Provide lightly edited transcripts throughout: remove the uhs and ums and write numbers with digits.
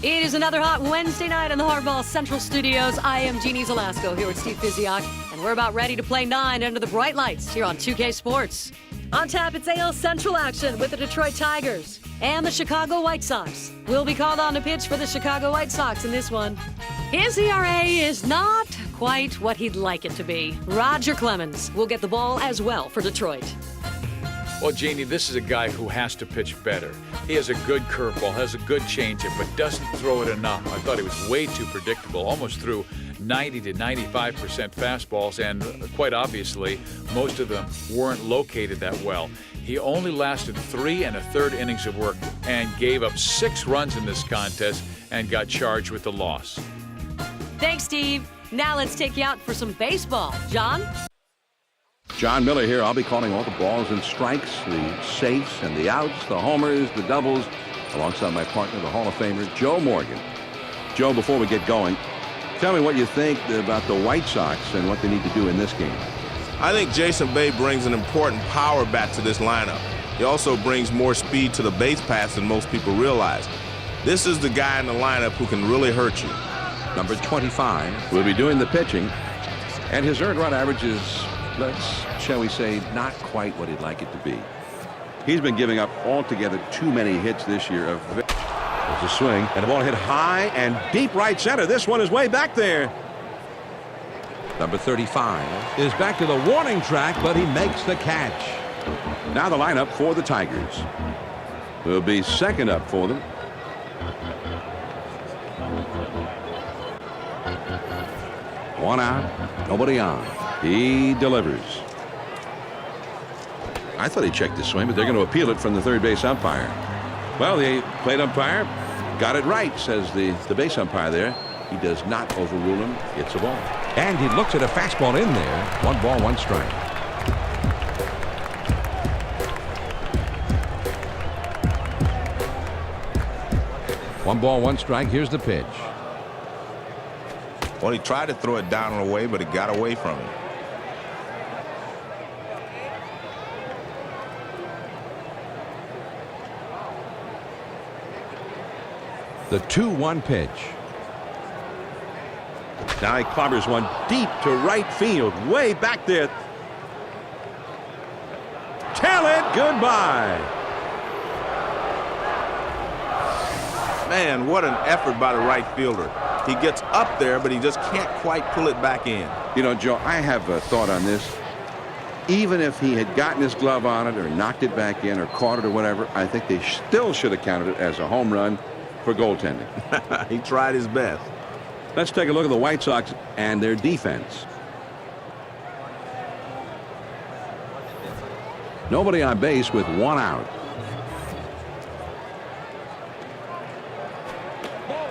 It is another hot Wednesday night in the Hardball Central Studios. I am Jeannie Zelasco here with Steve Physiak, and we're about ready to play 9 under the bright lights here on 2K Sports. On tap, it's AL Central action with the Detroit Tigers and the Chicago White Sox. Will be called on to pitch for the Chicago White Sox in this one. His ERA is not quite what he'd like it to be. Roger Clemens will get the ball as well for Detroit. Well, Jeannie, this is a guy who has to pitch better. He has a good curveball, has a good changeup, but doesn't throw it enough. I thought he was way too predictable, almost threw 90 to 95% fastballs, and quite obviously, most of them weren't located that well. He only lasted 3 1/3 innings of work and gave up 6 runs in this contest and got charged with the loss. Thanks, Steve. Now let's take you out for some baseball. John? John Miller here. I'll be calling all the balls and strikes, the safes and the outs, the homers, the doubles, alongside my partner, the Hall of Famer, Joe Morgan. Joe, before we get going, tell me what you think about the White Sox and what they need to do in this game. I think Jason Bay brings an important power bat to this lineup. He also brings more speed to the base paths than most people realize. This is the guy in the lineup who can really hurt you. Number 25 will be doing the pitching, and his earned run average is, shall we say, not quite what he'd like it to be. He's been giving up altogether too many hits this year. There's a swing, and the ball hit high and deep right center. This one is way back there. Number 35 is back to the warning track, but he makes the catch. Now the lineup for the Tigers will be second up for them. One out, nobody on. He delivers. I thought he checked the swing, but they're going to appeal it from the third base umpire. Well, the plate umpire got it right, says the base umpire there. He does not overrule him. It's a ball. And he looks at a fastball in there. 1 ball, 1 strike. One ball, 1 strike. Here's the pitch. Well, he tried to throw it down and away, but it got away from him. The 2-1 pitch. Now he clobbers one deep to right field, way back there. Tell it goodbye. Man, what an effort by the right fielder. He gets up there, but he just can't quite pull it back in. You know, Joe, I have a thought on this. Even if he had gotten his glove on it or knocked it back in or caught it or whatever, I think they still should have counted it as a home run for goaltending. He tried his best. Let's take a look at the White Sox and their defense. Nobody on base with 1 out.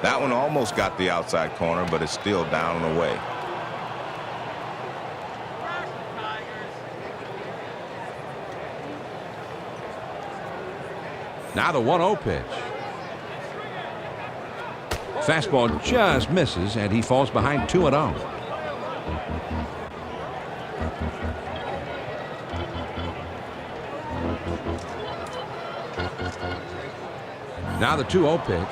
That one almost got the outside corner, but it's still down and away. Now the 1-0 pitch. Fastball just misses, and he falls behind 2-0. Now the 2-0 pitch.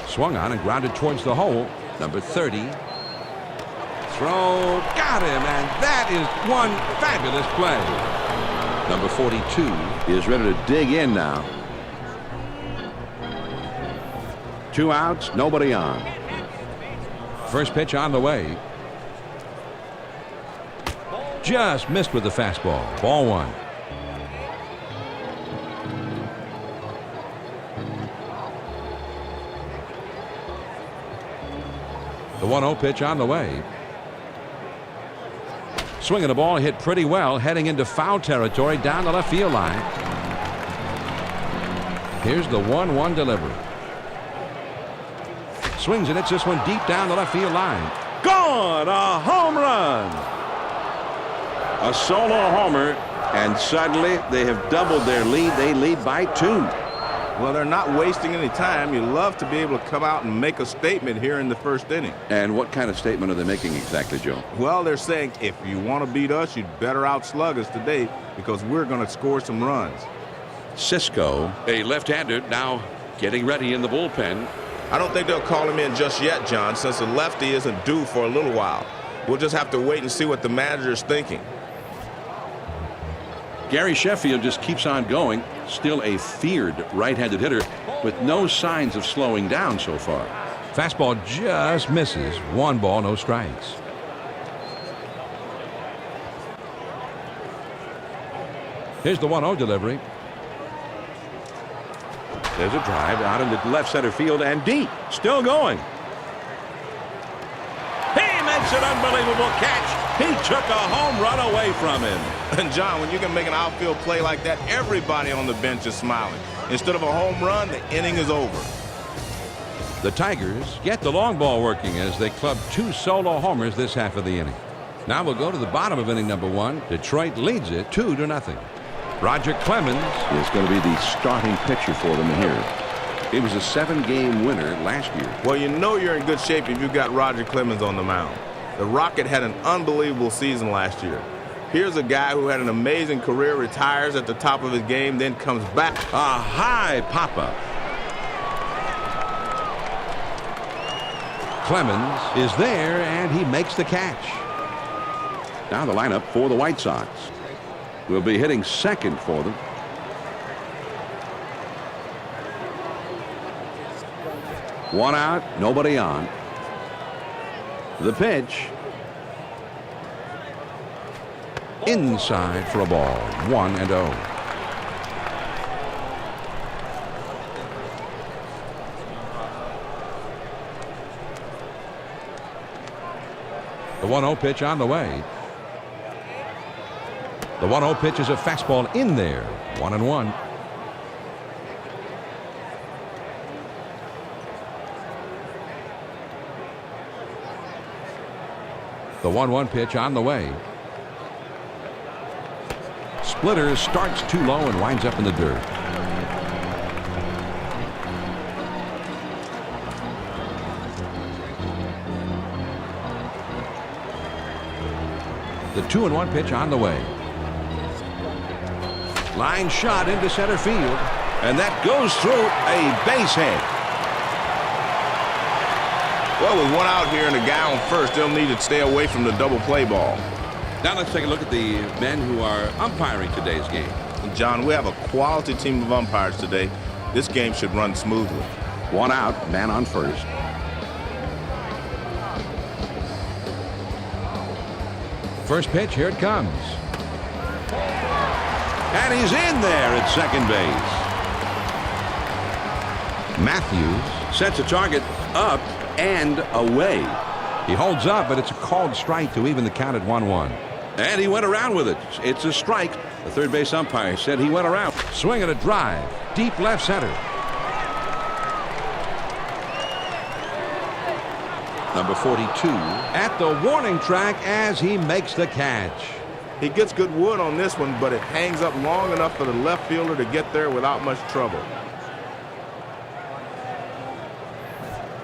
Swung on and grounded towards the hole. Number 30. Throw. Got him, and that is one fabulous play. Number 42 is ready to dig in now. 2 outs, nobody on. First pitch on the way. Just missed with the fastball. Ball 1. The 1-0 pitch on the way. Swinging the ball hit pretty well, heading into foul territory down the left field line. Here's the 1-1 delivery. Swings and hits this one deep down the left field line. Gone! A home run! A solo homer, and suddenly they have doubled their lead. They lead by 2. Well, they're not wasting any time. You love to be able to come out and make a statement here in the first inning. And what kind of statement are they making exactly, Joe? Well, they're saying if you want to beat us, you'd better outslug us today because we're going to score some runs. Cisco, a left-hander, now getting ready in the bullpen. I don't think they'll call him in just yet, John, since the lefty isn't due for a little while. We'll just have to wait and see what the manager is thinking. Gary Sheffield just keeps on going. Still a feared right-handed hitter with no signs of slowing down so far. Fastball just misses. 1 ball, no strikes. Here's the 1-0 delivery. There's a drive out in the left center field and deep. Still going. He makes an unbelievable catch. He took a home run away from him. And John, when you can make an outfield play like that, everybody on the bench is smiling. Instead of a home run, the inning is over. The Tigers get the long ball working as they club 2 solo homers this half of the inning. Now we'll go to the bottom of inning number 1. Detroit leads it 2-0. Roger Clemens is going to be the starting pitcher for them here. He was a 7-game winner last year. Well, you know you're in good shape if you've got Roger Clemens on the mound. The Rocket had an unbelievable season last year. Here's a guy who had an amazing career, retires at the top of his game, then comes back. A high pop-up. Clemens is there, and he makes the catch. Now the lineup for the White Sox. Will be hitting second for them. One out, nobody on. The pitch. Inside for a ball. 1-0. The 1-0 pitch on the way. The 1-0 pitch is a fastball in there. 1-1. The 1-1 pitch on the way. Splitter starts too low and winds up in the dirt. The 2-1 pitch on the way. Line shot into center field, and that goes through a base hit. Well, with 1 out here and a guy on first, they'll need to stay away from the double play ball. Now let's take a look at the men who are umpiring today's game. John, we have a quality team of umpires today. This game should run smoothly. 1 out, man on first. First pitch, here it comes. And he's in there at second base. Matthews Sets a target up and away. He holds up, but it's a called strike to even the count at 1-1. And he went around with it. It's a strike. The third base umpire said he went around. Swing and a drive. Deep left center. Number 42. At the warning track as he makes the catch. He gets good wood on this one, but it hangs up long enough for the left fielder to get there without much trouble.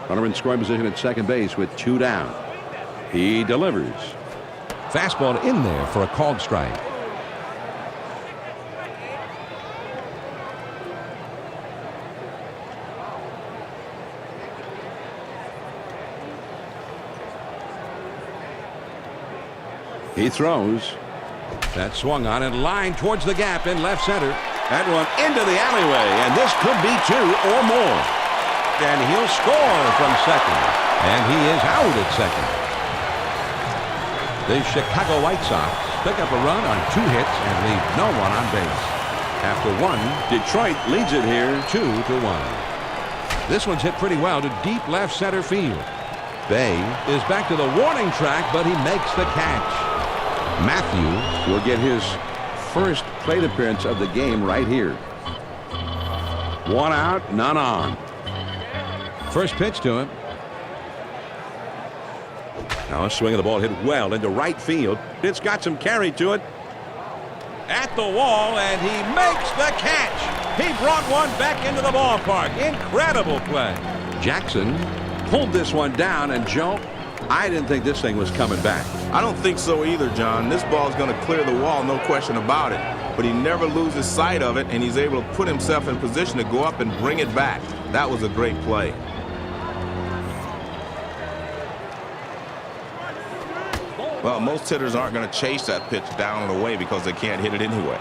Runner in scoring position at second base with 2 down. He delivers. Fastball in there for a called strike. He throws. That swung on and lined towards the gap in left center. That one into the alleyway, and this could be 2 or more. And he'll score from second. And he is out at second. The Chicago White Sox pick up a run on 2 hits and leave no one on base. After 1, Detroit leads it here 2-1. This one's hit pretty well to deep left center field. Bay is back to the warning track, but he makes the catch. Matthews will get his first plate appearance of the game right here. 1 out, none on. First pitch to him. Now a swing of the ball hit well into right field. It's got some carry to it. At the wall, and he makes the catch. He brought one back into the ballpark. Incredible play. Jackson pulled this one down, and Joe, I didn't think this thing was coming back. I don't think so either, John. This ball's going to clear the wall, no question about it. but he never loses sight of it, and he's able to put himself in position to go up and bring it back. That was a great play. Well, most hitters aren't going to chase that pitch down and away because they can't hit it anyway.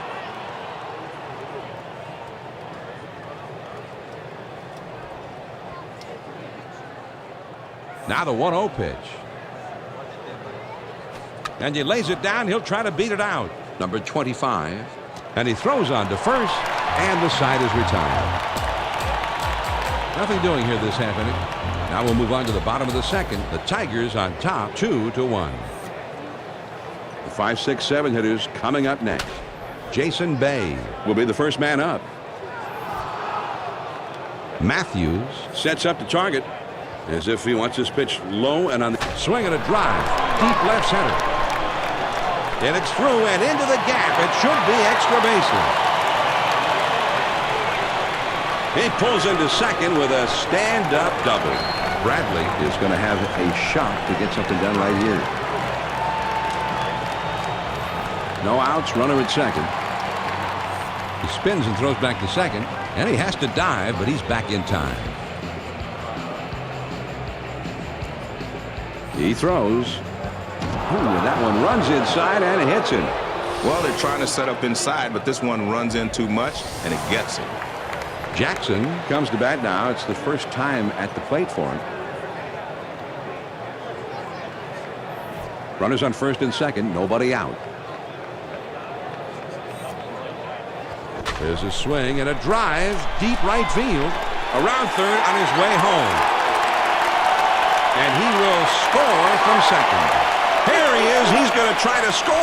Now the 1-0 pitch. And he lays it down. He'll try to beat it out. Number 25. And he throws on to first, and the side is retired. Nothing doing here this half inning. Now we'll move on to the bottom of the second. The Tigers on top, 2-1. The 5, 6, 7 hitters coming up next. Jason Bay Will be the first man up. Matthews Sets up to target as if he wants his pitch low and on the swing and a drive. Deep left center. And it's through and into the gap. It should be extra bases. He pulls into second with a stand-up double. Bradley is going to have a shot to get something done right here. No outs, runner at second. He spins and throws back to second, and he has to dive, but he's back in time. He throws. Ooh, and that one runs inside and hits him. Well, they're trying to set up inside, but this one runs in too much, and it gets him. Jackson comes to bat now. It's the first time at the plate for him. Runners on first and second, nobody out. There's a swing and a drive, deep right field, around third on his way home. And he will score from second. Here he is. He's going to try to score.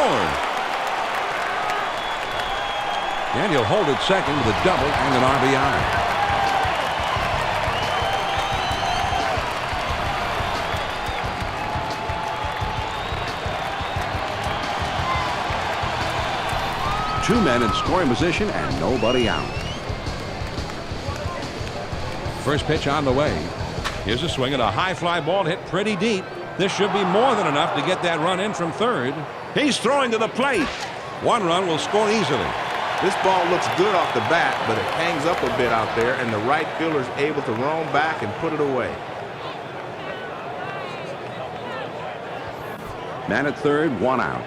And he'll hold it second with a double and an RBI. Two men in scoring position and nobody out. First pitch on the way. Here's a swing at a high fly ball hit pretty deep. This should be more than enough to get that run in from third. He's throwing to the plate. One run will score easily. This ball looks good off the bat, but it hangs up a bit out there, and the right fielder is able to roam back and put it away. Man at third, one out.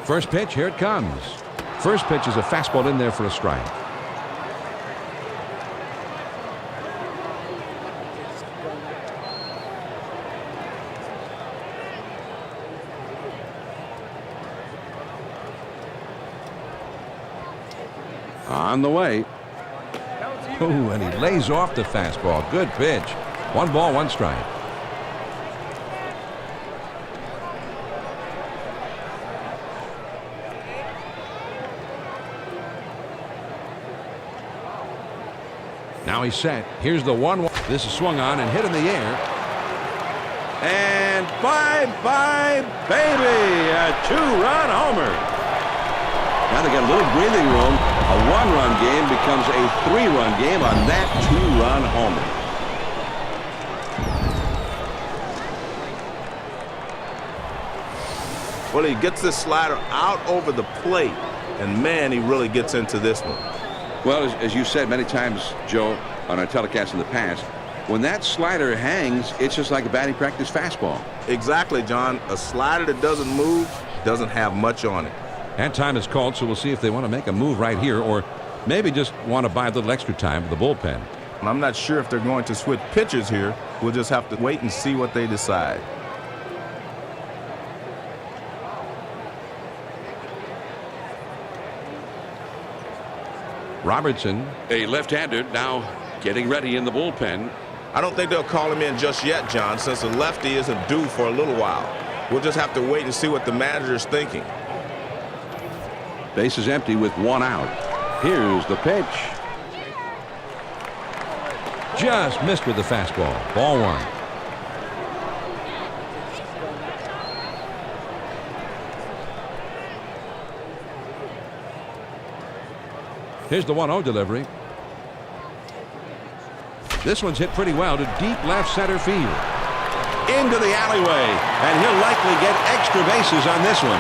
First pitch, here it comes. First pitch is a fastball in there for a strike. On the way. Ooh, and he lays off the fastball. Good pitch. 1 ball, 1 strike. Now he's set. Here's the 1-1. This is swung on and hit in the air. And bye-bye, baby. A 2-run homer. Now they got a little breathing room. A 1-run game becomes a 3-run game on that 2-run homer. Well, he gets this slider out over the plate, and man, he really gets into this one. Well, as you said many times, Joe, on our telecast in the past, when that slider hangs, it's just like a batting practice fastball. Exactly, John. A slider that doesn't move doesn't have much on it. And time is called, so we'll see if they want to make a move right here or maybe just want to buy a little extra time for the bullpen. And I'm not sure if they're going to switch pitchers here. We'll just have to wait and see what they decide. Robertson. A left-hander now getting ready in the bullpen. I don't think they'll call him in just yet, John, since the lefty isn't due for a little while. We'll just have to wait and see what the manager's thinking. Base is empty with 1 out. Here's the pitch. Just missed with the fastball. Ball 1. Here's the 1-0 delivery. This one's hit pretty well to deep left center field. Into the alleyway, and he'll likely get extra bases on this one.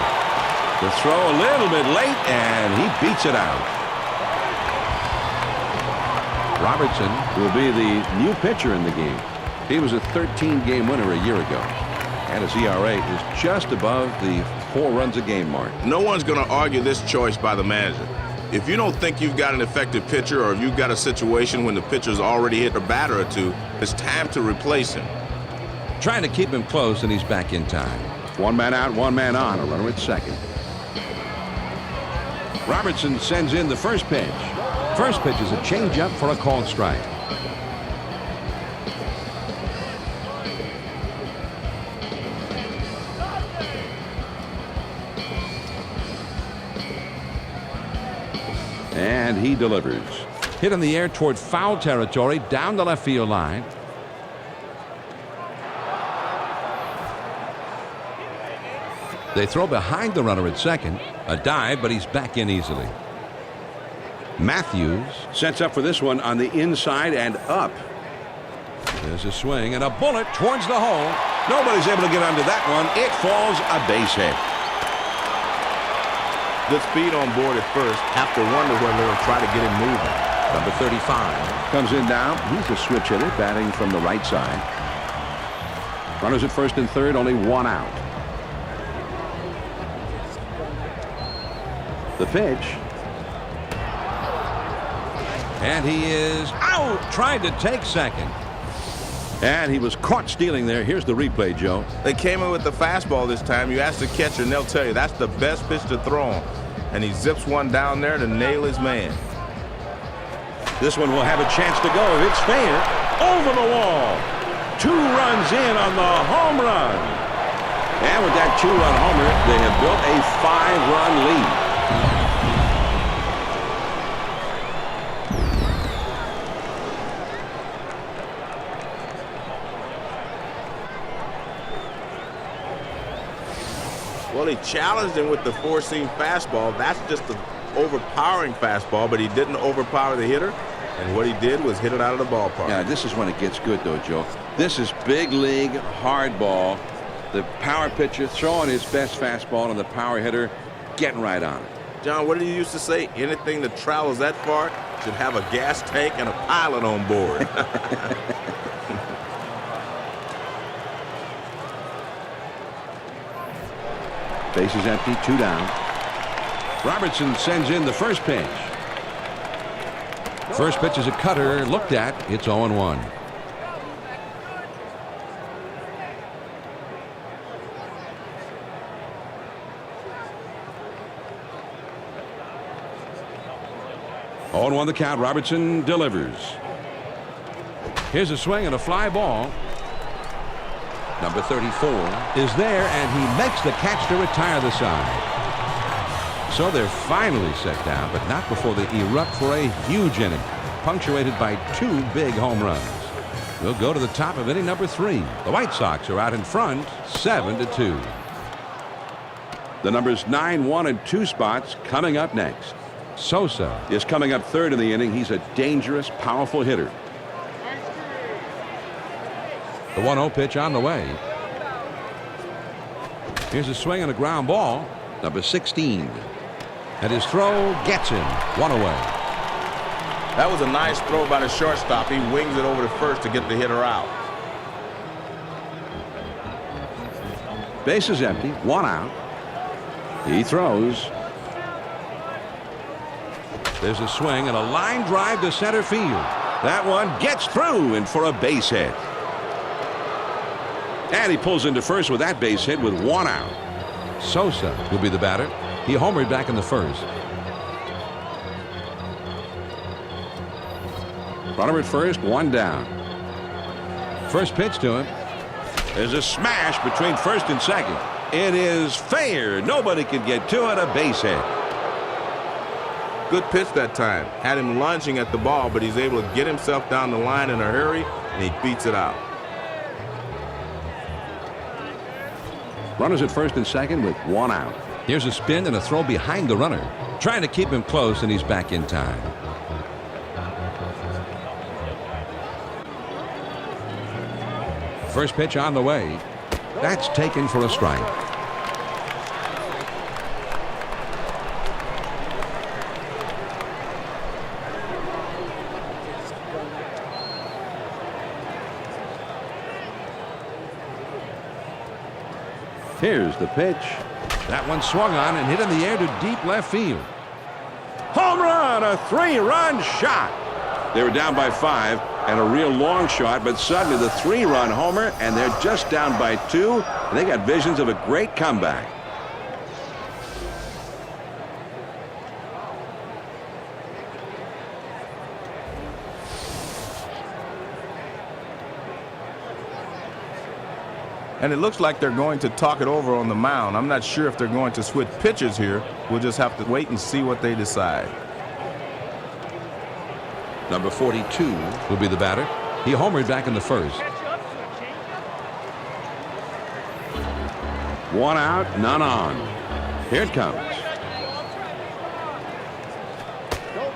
The throw a little bit late, and he beats it out. Robertson Will be the new pitcher in the game. He was a 13-game winner a year ago, and his ERA is just above the 4 runs a game mark. No one's going to argue this choice by the manager. If you don't think you've got an effective pitcher, or if you've got a situation when the pitcher's already hit a batter or two, it's time to replace him. trying to keep him close, and he's back in time. 1 man out, 1 man on. A runner at second. Robertson sends in the first pitch. First pitch is a changeup for a called strike. And he delivers. Hit in the air toward foul territory down the left field line. They throw behind the runner at second. A dive, but he's back in easily. Matthews Sets up for this one on the inside and up. There's a swing and a bullet towards the hole. Nobody's able to get under that one. It falls a base hit. Good speed on board at first. Have to wonder whether they'll try to get him moving. Number 35. Comes in now. He's a switch hitter batting from the right side. Runners at first and third, only 1 out. The pitch. And he is out. Tried to take second. And he was caught stealing there. Here's the replay, Joe. They came in with the fastball this time. You ask the catcher, and they'll tell you that's the best pitch to throw him. And he zips one down there to nail his man. This one will have a chance to go if it's fair. Over the wall. 2 runs in on the home run. And with that 2-run homer, they have built a 5-run lead. Well, he challenged him with the 4-seam fastball. That's just an overpowering fastball, but he didn't overpower the hitter. And what he did was hit it out of the ballpark. Yeah, this is when it gets good, though, Joe. This is big league hard ball. The power pitcher throwing his best fastball, and the power hitter getting right on it. John, what did you used to say? Anything that travels that far should have a gas tank and a pilot on board. Base is empty, 2 down. Robertson sends in the first pitch. First pitch is a cutter. Looked at. It's 0-1. On 1 the count. Robertson delivers. Here's a swing and a fly ball. Number 34 is there, and he makes the catch to retire the side. So they're finally set down, but not before they erupt for a huge inning, punctuated by 2 big home runs. We'll go to the top of inning number 3. The White Sox are out in front, 7-2. The numbers 9, 1, and 2 spots coming up next. Sosa Is coming up third in the inning. He's a dangerous, powerful hitter. The 1-0 pitch on the way. Here's a swing and a ground ball. Number 16. And his throw gets him. 1 away. That was a nice throw by the shortstop. He wings it over to first to get the hitter out. Base is empty, 1 out. He throws. There's a swing and a line drive to center field. That one gets through and for a base hit. And he pulls into first with that base hit with 1 out. Sosa will be the batter. He homered back in the first. Runner at first, 1 down. First pitch to him. There's a smash between first and second. It is fair. Nobody can get to it. A base hit. Good pitch that time. Had him lunging at the ball, but he's able to get himself down the line in a hurry, and he beats it out. Runners at first and second with 1 out. Here's a spin and a throw behind the runner. Trying to keep him close, and he's back in time. First pitch on the way. That's taken for a strike. Here's the pitch. That one swung on and hit in the air to deep left field. Home run, a 3-run shot. They were down by 5 and a real long shot, but suddenly the 3-run homer, and they're just down by 2. And they got visions of a great comeback. And it looks like they're going to talk it over on the mound. I'm not sure if they're going to switch pitchers here. We'll just have to wait and see what they decide. Number 42 will be the batter. He homered back in the first. 1 out, none on. Here it comes.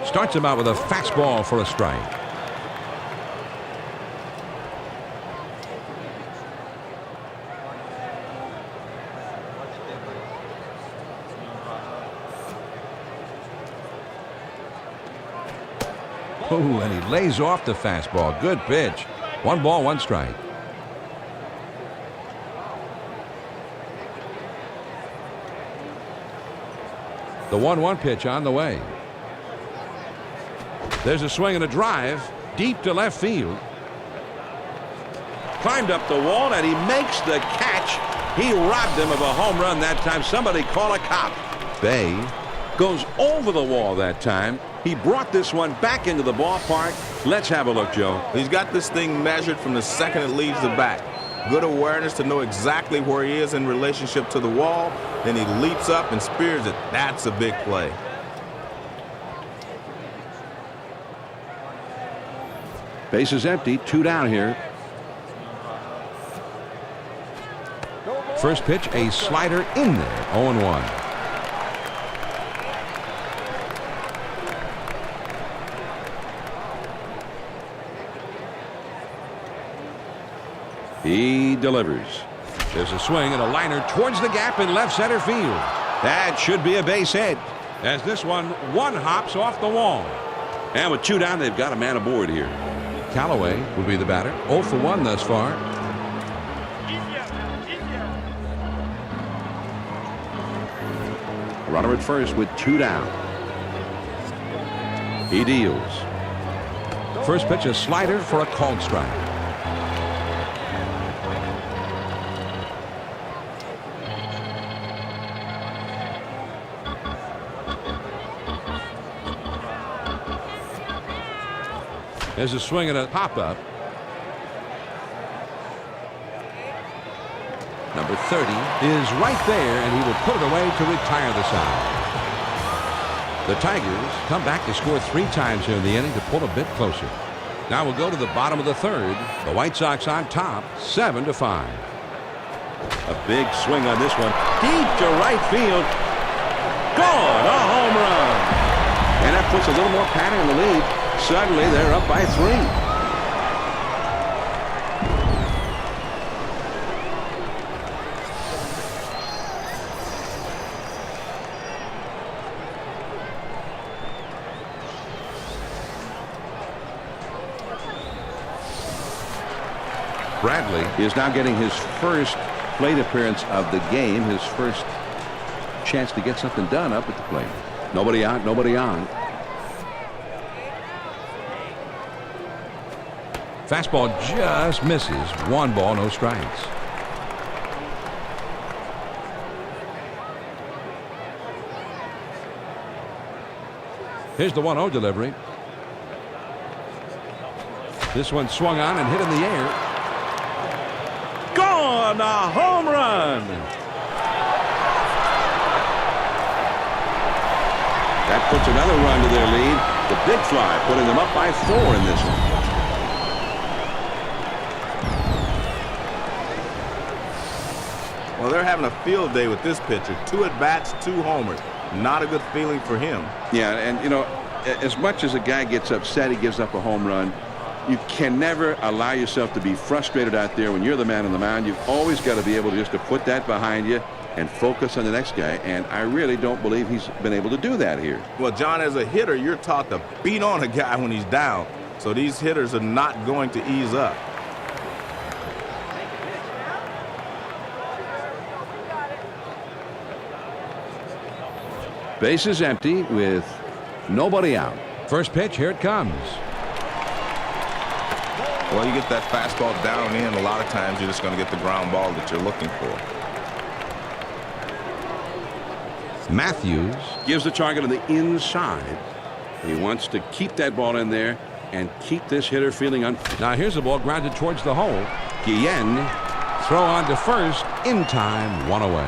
Starts him out with a fastball for a strike. Oh, and he lays off the fastball. Good pitch. 1 ball, 1 strike. The 1-1 pitch on the way. There's a swing and a drive deep to left field. Climbed up the wall and he makes the catch. He robbed him of a home run that time. Somebody call a cop. Bay goes over the wall that time. He brought this one back into the ballpark. Let's have a look, Joe. He's got this thing measured from the second it leaves the bat. Good awareness to know exactly where he is in relationship to the wall. Then he leaps up and spears it. That's a big play. Base is empty. 2 down here. First pitch, a slider in there. 0-1. He delivers. There's a swing and a liner towards the gap in left center field. That should be a base hit. As this one hops off the wall. And with 2 down, they've got a man aboard here. Callaway will be the batter. 0 for 1 thus far. Runner at first with 2 down. He deals. First pitch, a slider for a called strike. There's a swing and a pop-up. Number 30 is right there, and he will put it away to retire the side. The Tigers come back to score 3 times here in the inning to pull a bit closer. Now we'll go to the bottom of the 3rd. The White Sox on top, 7-5. A big swing on this one. Deep to right field. Gone! A home run! And that puts a little more pattern in the lead. Suddenly, they're up by 3. Bradley He is now getting his first plate appearance of the game, his first chance to get something done up at the plate. Nobody out, nobody on. fastball just misses. 1 ball, no strikes. Here's the 1-0 delivery. This one swung on and hit in the air. Gone! A home run! That puts another run to their lead. The big fly putting them up by 4 in this one. Well, they're having a field day with this pitcher. 2 at-bats, 2 homers. Not a good feeling for him. Yeah, and, you know, as much as a guy gets upset he gives up a home run, you can never allow yourself to be frustrated out there when you're the man on the mound. You've always got to be able to just to put that behind you and focus on the next guy, and I really don't believe he's been able to do that here. Well, John, as a hitter, you're taught to beat on a guy when he's down, so these hitters are not going to ease up. Base is empty with nobody out. First pitch, here it comes. Well, you get that fastball down and in, a lot of times you're just going to get the ground ball that you're looking for. Matthews Gives the target on the inside. He wants to keep that ball in there and keep this hitter feeling Now here's the ball grounded towards the hole. Guillen throw on to first in time, one away.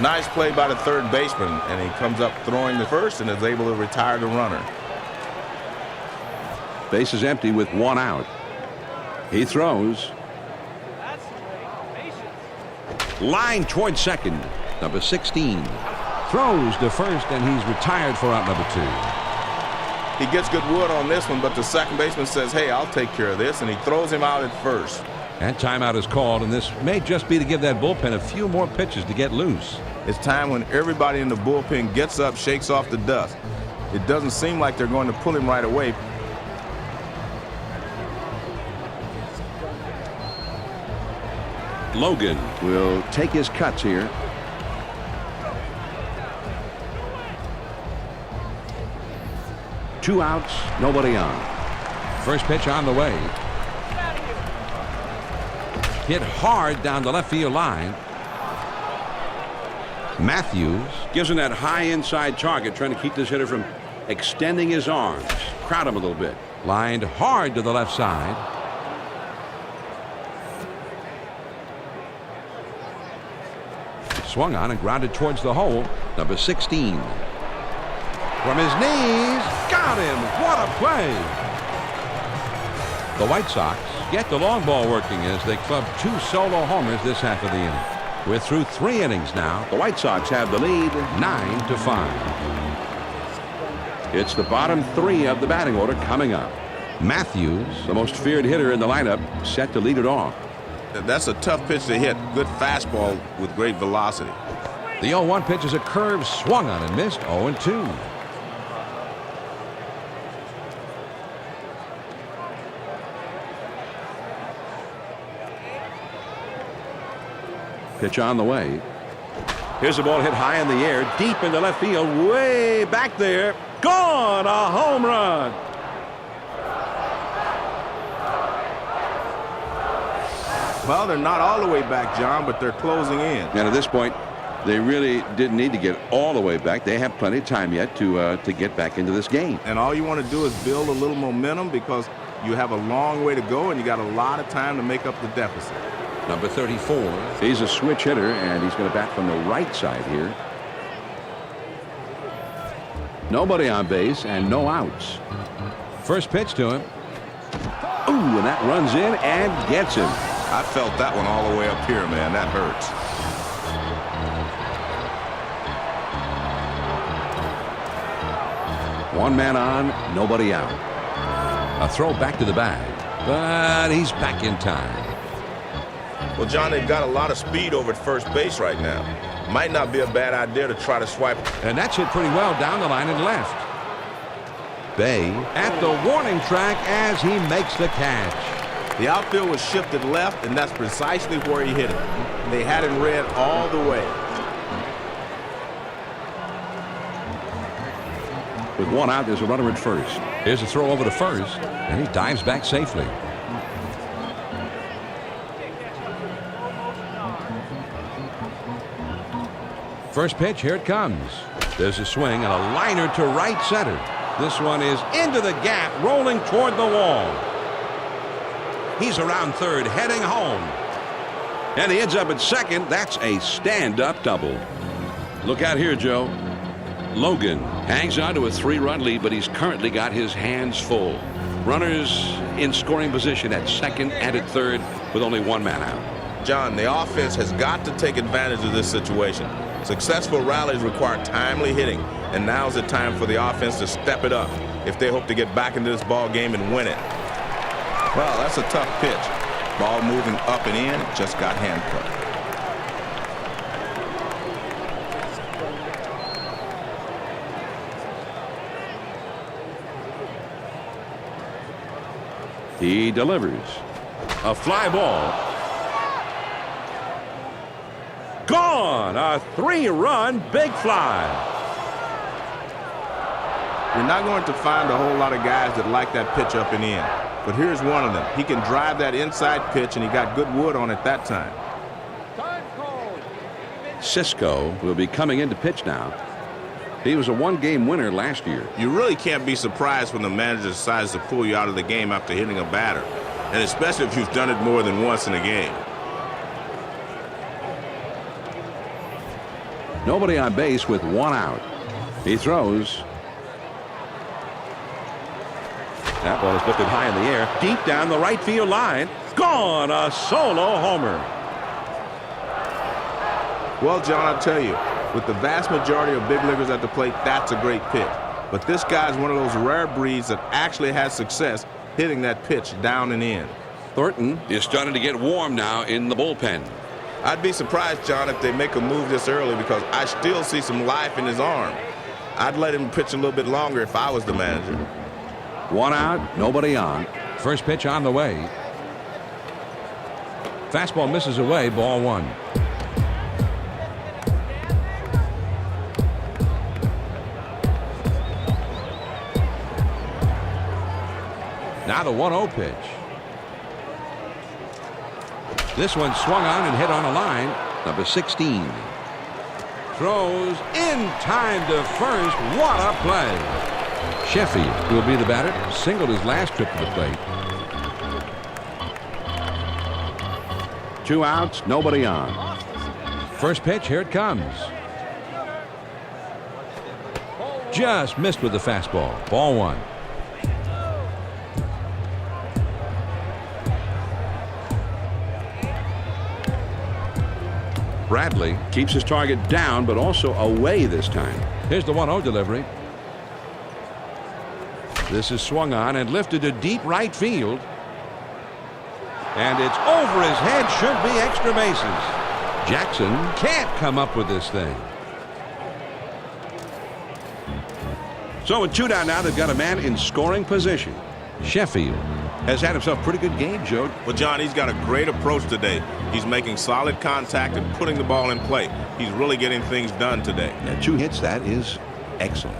Nice play by the third baseman, and he comes up throwing the first and is able to retire the runner. Base is empty with one out. He throws. Line towards second. Number 16 throws to first, and he's retired for out number 2. He gets good wood on this one, but the second baseman says, hey, I'll take care of this, and he throws him out at first. And timeout is called, and this may just be to give that bullpen a few more pitches to get loose. It's time when everybody in the bullpen gets up, shakes off the dust. It doesn't seem like they're going to pull him right away. Logan will take his cuts here. Two outs, nobody on. First pitch on the way. Hit hard down the left field line. Matthews Gives him that high inside target, trying to keep this hitter from extending his arms. Crowd him a little bit. lined hard to the left side. Swung on and grounded towards the hole. Number 16. From his knees. Got him. What a play. The White Sox get the long ball working as they club 2 solo homers this half of the inning. We're through 3 innings now. The White Sox have the lead 9-5. It's the bottom 3 of the batting order coming up. Matthews, The most feared hitter in the lineup, set to lead it off. That's a tough pitch to hit. Good fastball with great velocity. the 0-1 pitch is a curve swung on and missed. 0-2. Pitch on the way. Here's the ball hit high in the air, deep into left field, way back there. Gone! A home run! Well, they're not all the way back, John, but they're closing in. And at this point, they really didn't need to get all the way back. They have plenty of time yet to get back into this game. And all you want to do is build a little momentum because you have a long way to go and you got a lot of time to make up the deficit. Number 34. He's a switch hitter, and he's going to bat from the right side here. Nobody on base and no outs. First pitch to him. Ooh, and that runs in and gets him. I felt that one all the way up here, man. That hurts. One man on, nobody out. A throw back to the bag, but he's back in time. Well, John, they've got a lot of speed over at first base right now. Might not be a bad idea to try to swipe. And that's hit pretty well down the line and left. Bay at the warning track as he makes the catch. The outfield was shifted left, and that's precisely where he hit it. They had it red all the way. With one out, there's a runner at first. Here's a throw over to first, and he dives back safely. First pitch, here it comes. There's a swing and a liner to right center. This one is into the gap, rolling toward the wall. He's around third, heading home. And he ends up at second. That's a stand-up double. Look out here, Joe. Logan hangs on to a 3-run lead, but he's currently got his hands full. Runners in scoring position at second and at third with only one man out. John, the offense has got to take advantage of this situation. Successful rallies require timely hitting, and now's the time for the offense to step it up if they hope to get back into this ball game and win it. Well, that's a tough pitch. Ball moving up and in, just got handcuffed. He delivers. A fly ball. Gone. A 3-run big fly. You're not going to find a whole lot of guys that like that pitch up and in. But here's one of them. He can drive that inside pitch, and he got good wood on it that time. Cisco will be coming in to pitch now. He was a one-game winner last year. You really can't be surprised when the manager decides to pull you out of the game after hitting a batter, and especially if you've done it more than once in a game. Nobody on base with 1 out. He throws. That ball is lifted high in the air, deep down the right field line. Gone. A solo homer. Well, John, I'll tell you, with the vast majority of big leaguers at the plate, that's a great pitch. But this guy's one of those rare breeds that actually has success hitting that pitch down and in. Thornton is starting to get warm now in the bullpen. I'd be surprised, John, if they make a move this early because I still see some life in his arm. I'd let him pitch a little bit longer if I was the manager. 1 out, nobody on. First pitch on the way. Fastball misses away, ball 1. Now the 1-0 pitch. This one swung on and hit on a line. Number 16. Throws in time to first. What a play. Sheffield will be the batter. Singled his last trip to the plate. 2 outs, nobody on. First pitch, here it comes. Just missed with the fastball. Ball 1. Bradley keeps his target down, but also away this time. Here's the 1-0 delivery. This is swung on and lifted to deep right field. And it's over his head. Should be extra bases. Jackson can't come up with this thing. So with 2 down now, they've got a man in scoring position. Sheffield Has had himself a pretty good game, Joe. Well, John, he's got a great approach today. He's making solid contact and putting the ball in play. He's really getting things done today. Yeah, 2 hits, that is excellent.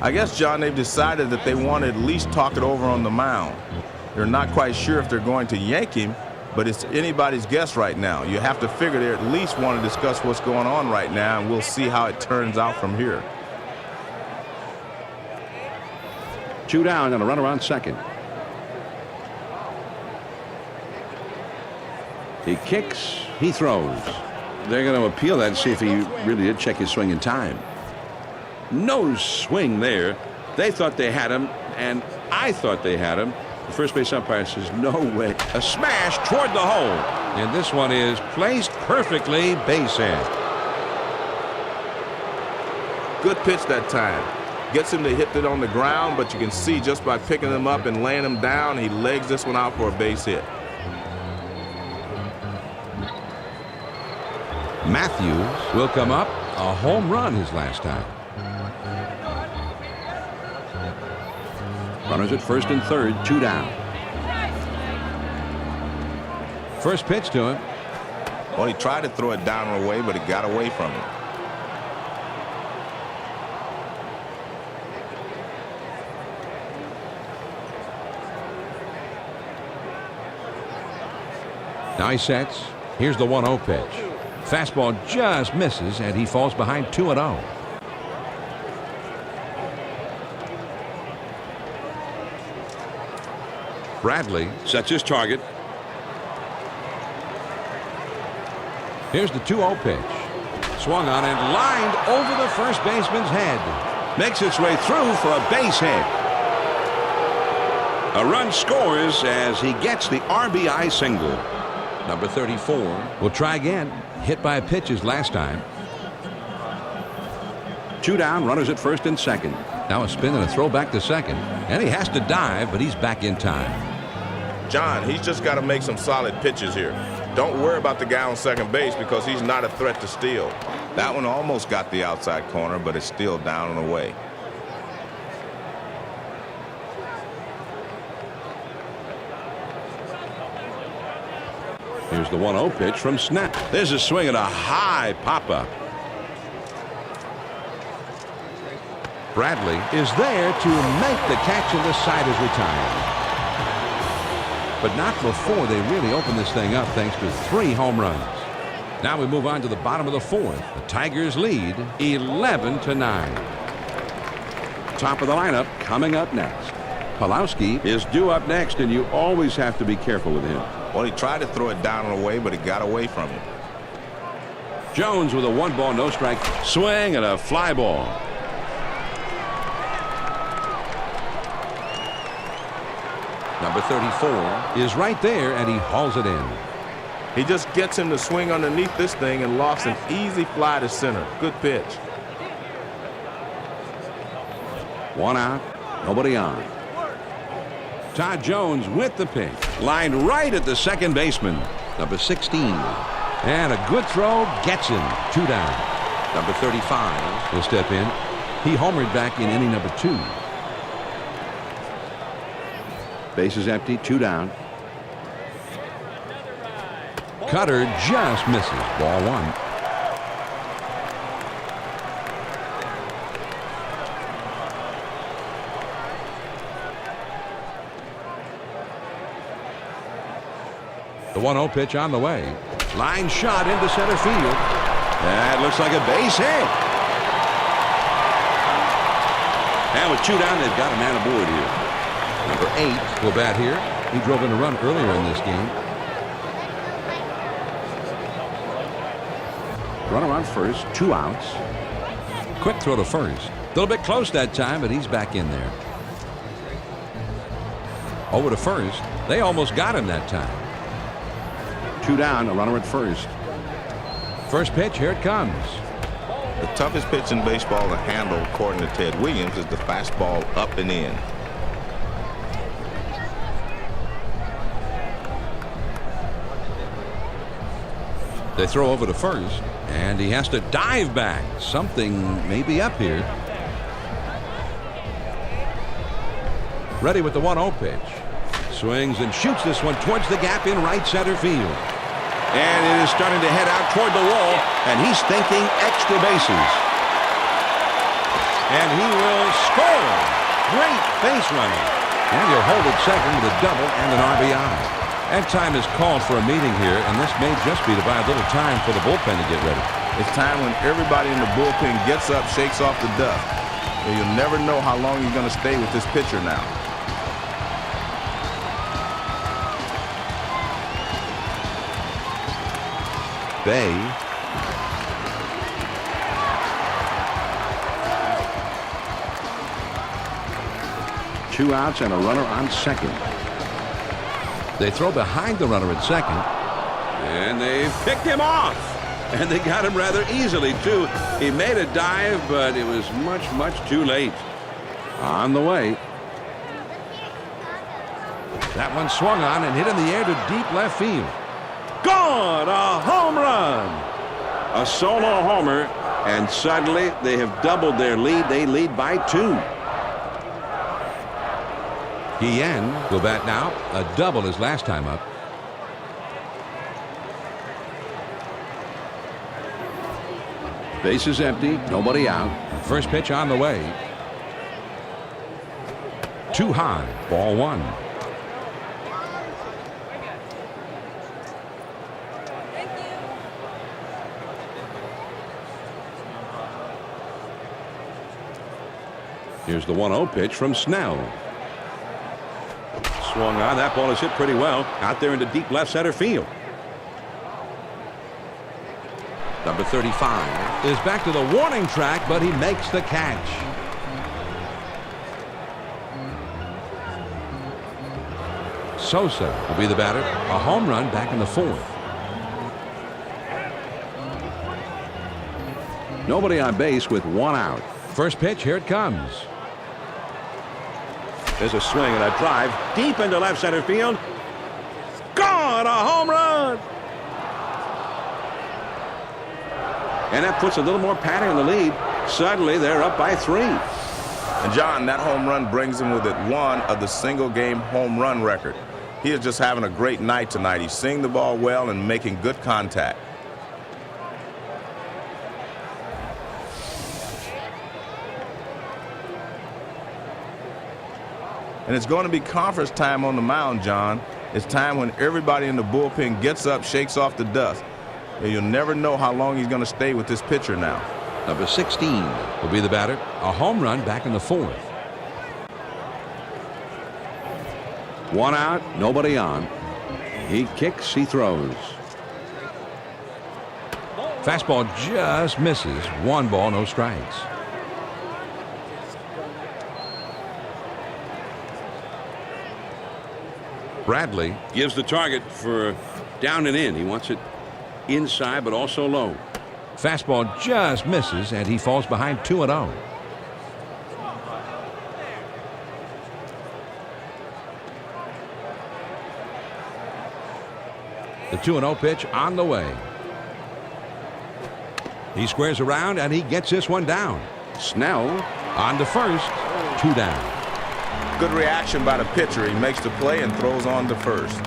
I guess, John, they've decided that they want to at least talk it over on the mound. They're not quite sure if they're going to yank him, but it's anybody's guess right now. You have to figure they at least want to discuss what's going on right now, and we'll see how it turns out from here. 2 down and a runner on second. He kicks, he throws. They're going to appeal that and see if he really did check his swing in time. No swing there. They thought they had him, and I thought they had him. The first base umpire says, no way. A smash toward the hole. And this one is placed perfectly, base hit. Good pitch that time. Gets him to hit it on the ground, but you can see just by picking him up and laying him down, he legs this one out for a base hit. Matthews will come up. A home run his last time. Runners at first and third, 2 down. First pitch to him. Well, he tried to throw it down and away, but it got away from him. Now he sets. Here's the 1-0 pitch. Fastball just misses, and he falls behind 2-0. Bradley sets his target. Here's the 2-0 pitch. Swung on and lined over the first baseman's head. Makes its way through for a base hit. A run scores as he gets the RBI single. Number 34 will try again. Hit by a pitch his last time. 2 down, runners at first and second. Now a spin and a throw back to second. And he has to dive, but he's back in time. John, he's just got to make some solid pitches here. Don't worry about the guy on second base because he's not a threat to steal. That one almost got the outside corner, but it's still down and away. Here's Here's the 1-0 pitch from Snap. There's a swing and a high pop-up. Bradley is there to make the catch, and the side is retired. But not before they really open this thing up, thanks to 3 home runs. Now we move on to the bottom of the 4th. The Tigers lead 11-9. Top of the lineup coming up next. Pulowski is due up next, and you always have to be careful with him. Well, he tried to throw it down and away, but it got away from him. Jones with a 1-ball, no strike swing and a fly ball. Number 34 is right there, and he hauls it in. He just gets him to swing underneath this thing and lofts an easy fly to center. Good pitch. 1 out, nobody on. Todd Jones with the pitch. Lined right at the second baseman. Number 16. And a good throw gets him. 2 down. Number 35 will step in. He homered back in inning number 2. Bases empty, 2 down. Cutter just misses. Ball 1. The 1-0 pitch on the way. Line shot into center field. That looks like a base hit. And with 2 down, they've got a man aboard here. Number 8 will bat here. He drove in a run earlier in this game. Runner on first, 2 outs. Quick throw to first. A little bit close that time, but he's back in there. Over to first. They almost got him that time. 2 down, a runner at first. First pitch, here it comes. The toughest pitch in baseball to handle, according to Ted Williams, is the fastball up and in. They throw over to first, and he has to dive back. Something may be up here. Ready with the 1-0 pitch. Swings and shoots this one towards the gap in right center field. And it is starting to head out toward the wall, and he's thinking extra bases. And he will score. Great base running. And he'll hold it second with a double and an RBI. And time is called for a meeting here, and this may just be to buy a little time for the bullpen to get ready. It's time when everybody in the bullpen gets up, shakes off the dust. And you'll never know how long you're going to stay with this pitcher now. Bay. Two outs and a runner on second. They throw behind the runner at second. And they picked him off. And they got him rather easily, too. He made a dive, but it was much, much too late. On the way. That one swung on and hit in the air to deep left field. Gone! A home run! A solo homer, and suddenly they have doubled their lead. They lead by 2. Guillen will bat now. A double his last time up. Base is empty. Nobody out. First pitch on the way. Too high. Ball 1. Here's the 1-0 pitch from Snell. Swung on. That ball is hit pretty well out there into deep left center field. Number 35 is back to the warning track, but he makes the catch. Sosa will be the batter. A home run back in the 4th. Nobody on base with 1 out. First pitch, here it comes. There's a swing and a drive deep into left center field. Gone! A home run! And that puts a little more padding on the lead. Suddenly, they're up by 3. And John, that home run brings him with it 1 of the single game home run record. He is just having a great night tonight. He's seeing the ball well and making good contact. And it's going to be conference time on the mound, John. It's time when everybody in the bullpen gets up, shakes off the dust. And you'll never know how long he's going to stay with this pitcher now. Number 16 will be the batter. A home run back in the 4th. One out, nobody on. He kicks, he throws. Fastball just misses. 1 ball, no strikes. Bradley Gives the target for down and in. He wants it inside, but also low. Fastball just misses, and he falls behind 2-0. The 2-0 pitch on the way. He squares around, and he gets this one down. Snell On to first. 2 down. Good reaction by the pitcher. He makes the play and throws on to first.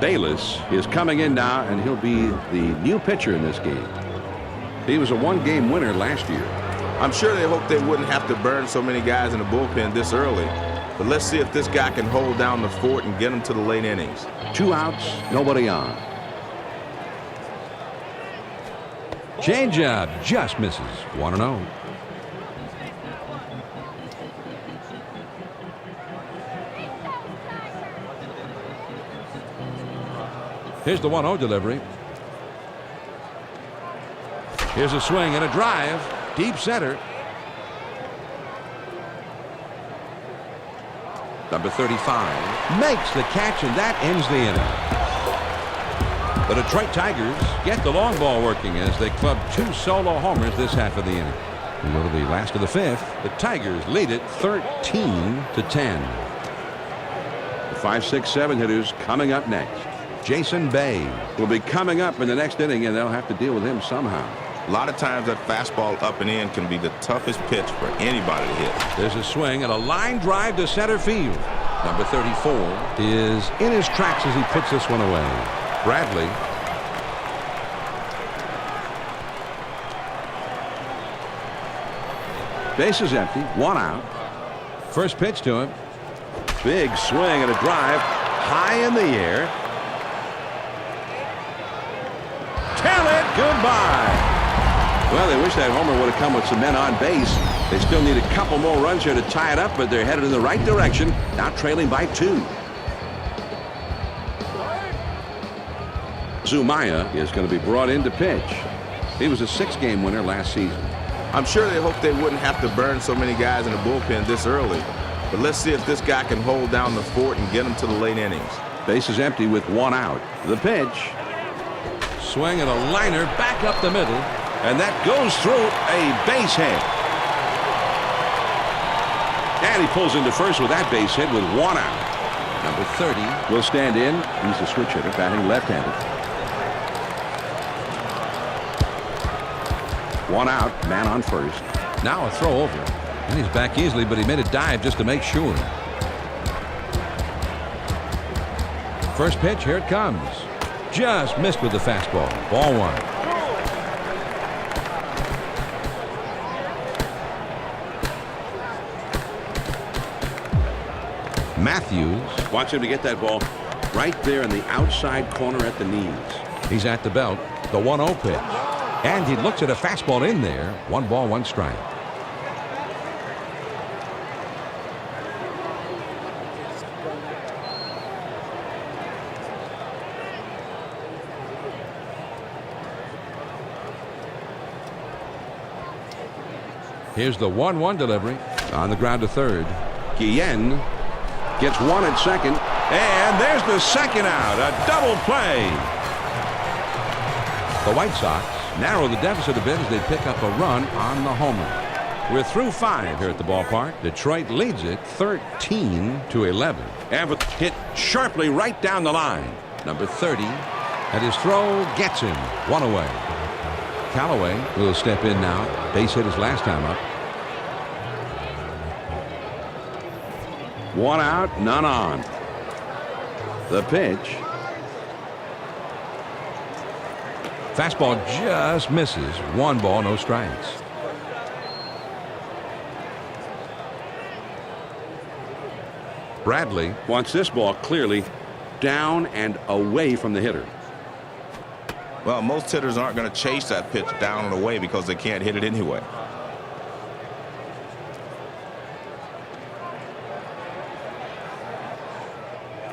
Bayless is coming in now, and he'll be the new pitcher in this game. He was a 1-game winner last year. I'm sure they hope they wouldn't have to burn so many guys in the bullpen this early. But let's see if this guy can hold down the fort and get him to the late innings. 2 outs, nobody on. Changeup just misses. 1-0. Here's the 1-0 delivery. Here's a swing and a drive. Deep center. Number 35 makes the catch, and that ends the inning. The Detroit Tigers get the long ball working as they club 2 solo homers this half of the inning. We go to the last of the 5th. The Tigers lead it 13-10. The 5, 6, 7 hitters coming up next. Jason Bay Will be coming up in the next inning, and they'll have to deal with him somehow. A lot of times that fastball up and in can be the toughest pitch for anybody to hit. There's a swing and a line drive to center field. Number 34 is in his tracks as he puts this one away. Bradley. Base is empty. 1 out. First pitch to him. Big swing and a drive high in the air. Tell it goodbye. Well, they wish that homer would have come with some men on base. They still need a couple more runs here to tie it up, but they're headed in the right direction. Now trailing by 2. Zumaya is going to be brought in to pitch. He was a 6-game winner last season. I'm sure they hope they wouldn't have to burn so many guys in the bullpen this early. But let's see if this guy can hold down the fort and get him to the late innings. Base is empty with 1 out. The pitch. Swing and a liner back up the middle. And that goes through a base hit. And he pulls into first with that base hit with 1 out. Number 30 will stand in. He's a switch hitter, batting left-handed. 1 out, man on first. Now a throw over. And he's back easily, but he made a dive just to make sure. First pitch, here it comes. Just missed with the fastball. Ball 1. Matthews wants him to get that ball right there in the outside corner at the knees. He's at the belt. The 1-0 pitch. And he looks at a fastball in there. 1 ball, 1 strike. Here's the 1-1 delivery. On the ground to third. Guillen gets 1 at second. And there's the second out. A double play. The White Sox narrow the deficit a bit as they pick up a run on the homer. We're through 5 here at the ballpark. Detroit leads it 13-11. Abbott hit sharply right down the line. Number 30. And his throw gets him. 1 away. Callaway will step in now. Base hit his last time up. One out, none on. The pitch. Fastball just misses. 1 ball, no strikes. Bradley Wants this ball clearly down and away from the hitter. Well, most hitters aren't going to chase that pitch down and away because they can't hit it anyway.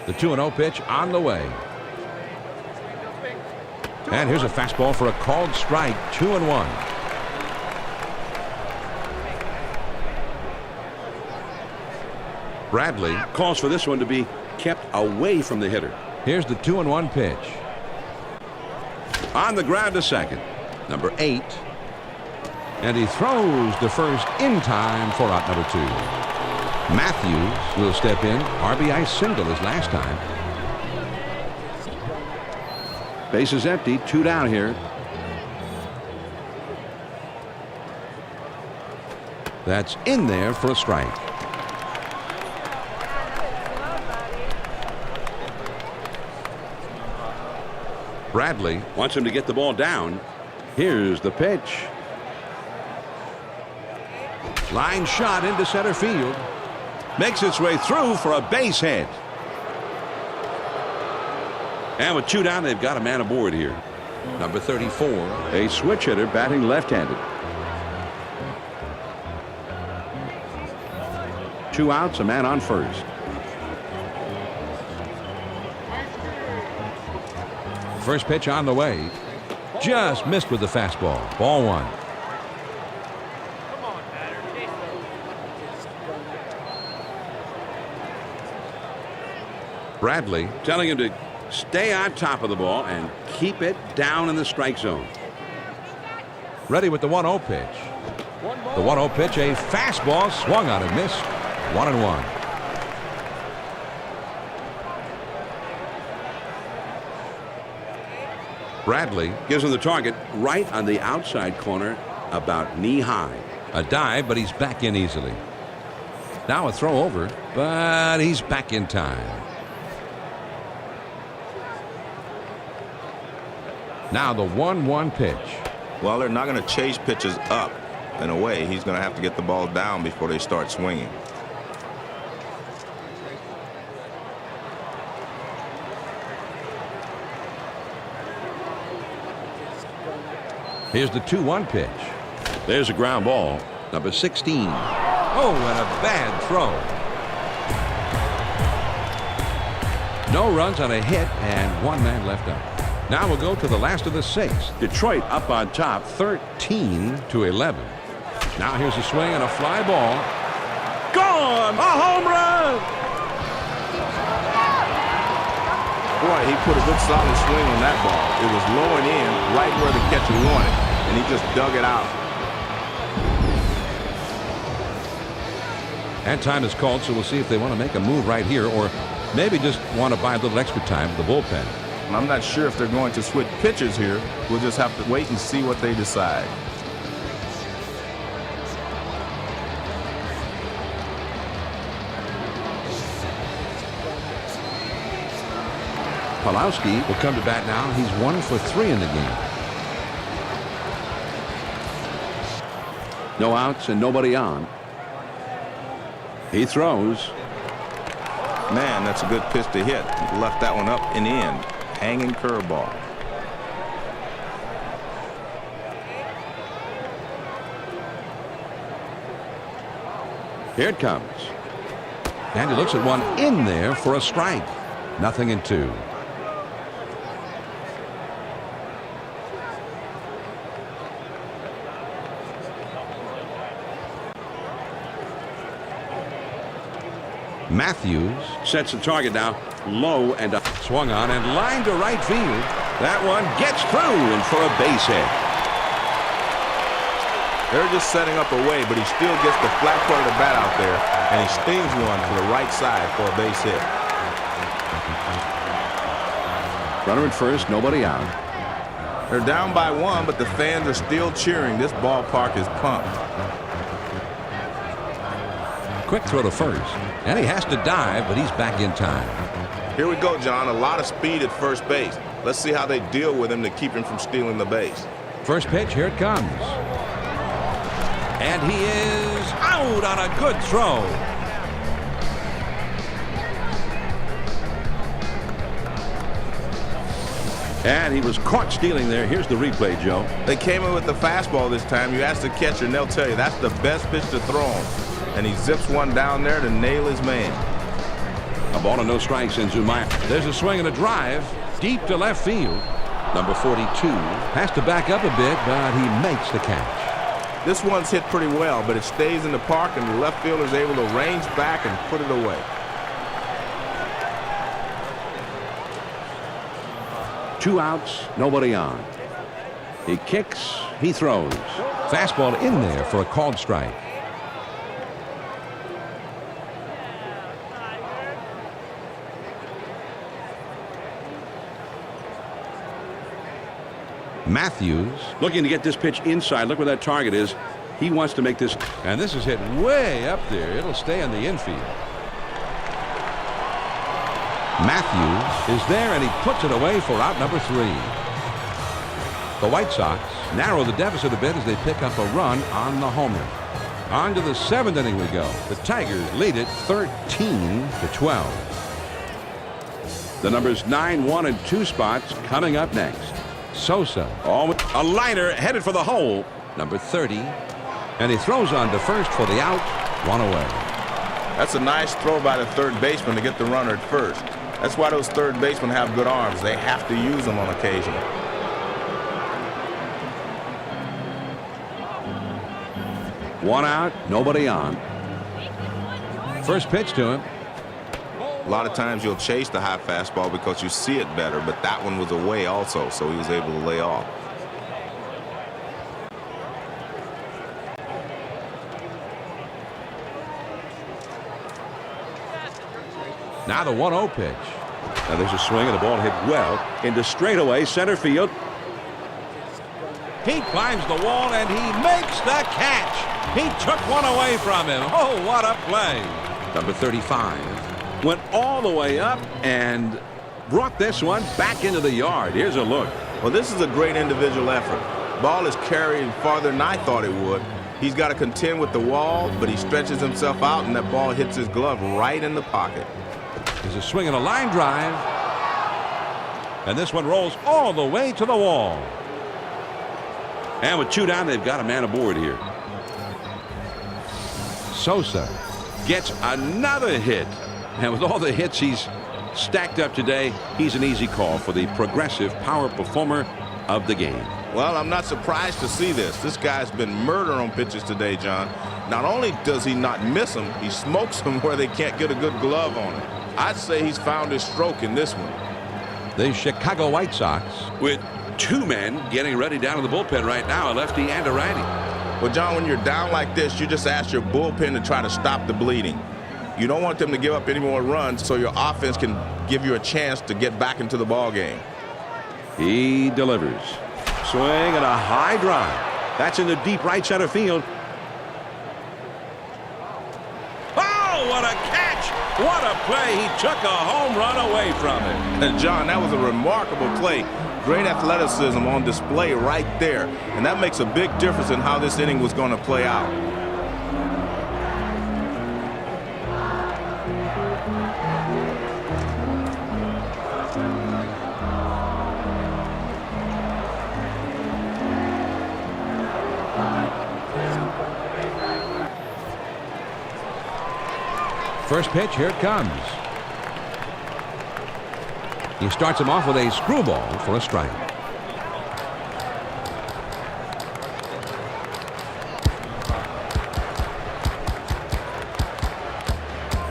The 2-0 pitch on the way. And here's a fastball for a called strike. 2-1. Bradley Calls for this one to be kept away from the hitter. Here's the 2-1 pitch. On the ground to second. Number 8. And he throws to first in time for out number 2. Matthews will step in. RBI single his last time. Base is empty. 2 down here. That's in there for a strike. Bradley Wants him to get the ball down. Here's the pitch. line shot into center field. Makes its way through for a base hit. And with 2 down, they've got a man aboard here. Number 34. A switch hitter batting left-handed. 2 outs, a man on first. First pitch on the way. Just missed with the fastball. Ball 1. Bradley Telling him to stay on top of the ball and keep it down in the strike zone. ready with the 1-0 pitch. The 1-0 pitch, a fastball swung on and missed. 1-1. Bradley Gives him the target right on the outside corner, about knee high. a dive, but he's back in easily. Now a throw over, but he's back in time. Now the 1-1 pitch. Well, they're not going to chase pitches up and away. He's going to have to get the ball down before they start swinging. Here's the 2-1 pitch. There's a ground ball. Number 16. Oh, and a bad throw. No runs on a hit and 1 man left up. Now we'll go to the last of the 6. Detroit up on top, 13-11. Now here's a swing and a fly ball. gone! A home run! Boy, he put a good solid swing on that ball. It was low and in, right where the catcher wanted, and he just dug it out. And time is called, so we'll see if they want to make a move right here or maybe just want to buy a little extra time in the bullpen. I'm not sure if they're going to switch pitchers here. We'll just have to wait and see what they decide. Pulowski will come to bat now. He's 1 for 3 in the game. No outs and nobody on. He throws. Man, that's a good pitch to hit. He left that one up and in. Hanging curveball. Here it comes. And he looks at one in there for a strike. 0-2. Matthews Sets the target now low and up. swung on and lined to right field. That one gets through and for a base hit. They're just setting up away, but he still gets the flat part of the bat out there, and he stings one to the right side for a base hit. Runner at first, nobody out. They're down by 1, but the fans are still cheering. This ballpark is pumped. Quick throw to first. And he has to dive, but he's back in time. Here we go, John. A lot of speed at first base. Let's see how they deal with him to keep him from stealing the base. First pitch, here it comes. And he is out on a good throw. And he was caught stealing there. Here's the replay, Joe. They came in with the fastball this time. You ask the catcher, and they'll tell you that's the best pitch to throw him. And he zips one down there to nail his man. A ball and no strikes in Zumaya. There's a swing and a drive deep to left field. Number 42. Has to back up a bit, but he makes the catch. This one's hit pretty well, but it stays in the park, and the left fielder is able to range back and put it away. Two outs, nobody on. He kicks, he throws. Fastball in there for a called strike. Matthews. Looking to get this pitch inside. Look where that target is. He wants to make this. And this is hit way up there. It'll stay in the infield. Matthews is there, and he puts it away for out number 3. The White Sox narrow the deficit a bit as they pick up a run on the homer. On to the 7th inning we go. The Tigers lead it 13-12. The numbers 9, 1, and 2 spots coming up next. Sosa. Oh, a liner headed for the hole. Number 30. And he throws on to first for the out. One away. That's a nice throw by the third baseman to get the runner at first. That's why those third basemen have good arms. They have to use them on occasion. One out, nobody on. First pitch to him. A lot of times you'll chase the high fastball because you see it better, but that one was away also, so he was able to lay off. Now the 1-0 pitch. Now there's a swing, and the ball hit well into straightaway center field. He climbs the wall, and he makes the catch. He took one away from him. Oh, what a play. Number 35 went all the way up and brought this one back into the yard. Here's a look. Well, this is a great individual effort. Ball is carried farther than I thought it would. He's got to contend with the wall, but he stretches himself out, and that ball hits his glove right in the pocket. There's a swing and a line drive. And this one rolls all the way to the wall. And with 2 down, they've got a man aboard here. Sosa Gets another hit. And with all the hits he's stacked up today, he's an easy call for the progressive power performer of the game. Well, I'm not surprised to see this. This guy's been murder on pitches today, John. Not only does he not miss them, he smokes them where they can't get a good glove on him. I'd say he's found his stroke in this one. The Chicago White Sox with 2 men getting ready down in the bullpen right now, a lefty and a righty. Well, John, when you're down like this, you just ask your bullpen to try to stop the bleeding. You don't want them to give up any more runs so your offense can give you a chance to get back into the ball game. He delivers. Swing and a high drive. That's in the deep right center field. Oh, what a catch! What a play! He took a home run away from it. And John, that was a remarkable play. Great athleticism on display right there. And that makes a big difference in how this inning was going to play out. First pitch, here it comes. He starts him off with a screwball for a strike.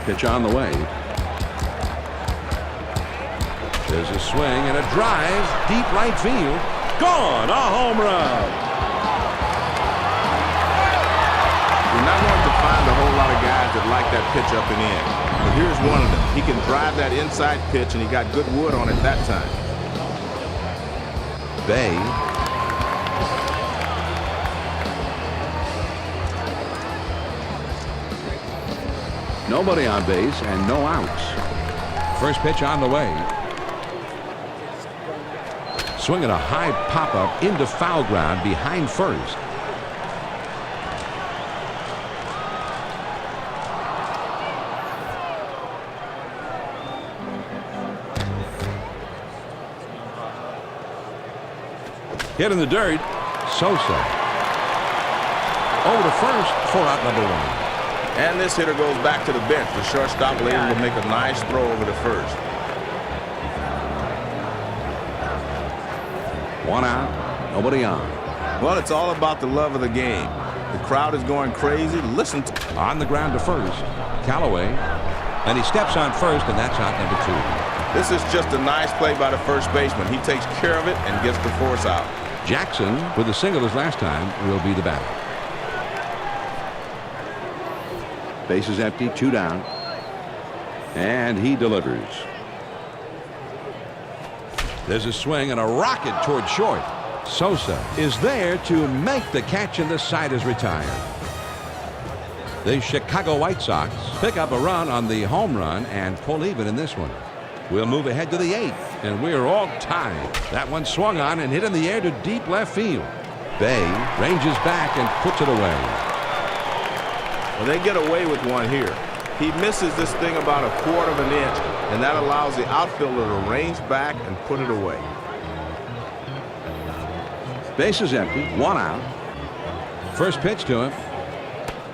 Pitch on the way. There's a swing and a drive, deep right field. Gone, a home run. You're not going to find a whole lot of guys that like that pitch up and in. But here's one of them. He can drive that inside pitch, and he got good wood on it that time. Bay. Nobody on base and no outs. First pitch on the way. Swinging a high pop-up into foul ground behind first. Hit in the dirt. Sosa. Over to first for out number one. And this hitter goes back to the bench. The shortstop was able to make a nice throw over to first. One out, nobody on. Well, it's all about the love of the game. The crowd is going crazy. Listen to... On the ground to first. Callaway. And he steps on first, and that's out number two. This is just a nice play by the first baseman. He takes care of it and gets the force out. Jackson, with a single his last time, will be the batter. Base is empty, 2 down. And he delivers. There's a swing and a rocket toward short. Sosa is there to make the catch, and the side is retired. The Chicago White Sox pick up a run on the home run and pull even in this one. We'll move ahead to the 8th, and we're all tied. That one swung on and hit in the air to deep left field. Bay ranges back and puts it away. Well, they get away with one here. He misses this thing about 1/4 of an inch, and that allows the outfielder to range back and put it away. Base is empty, 1 out. First pitch to him.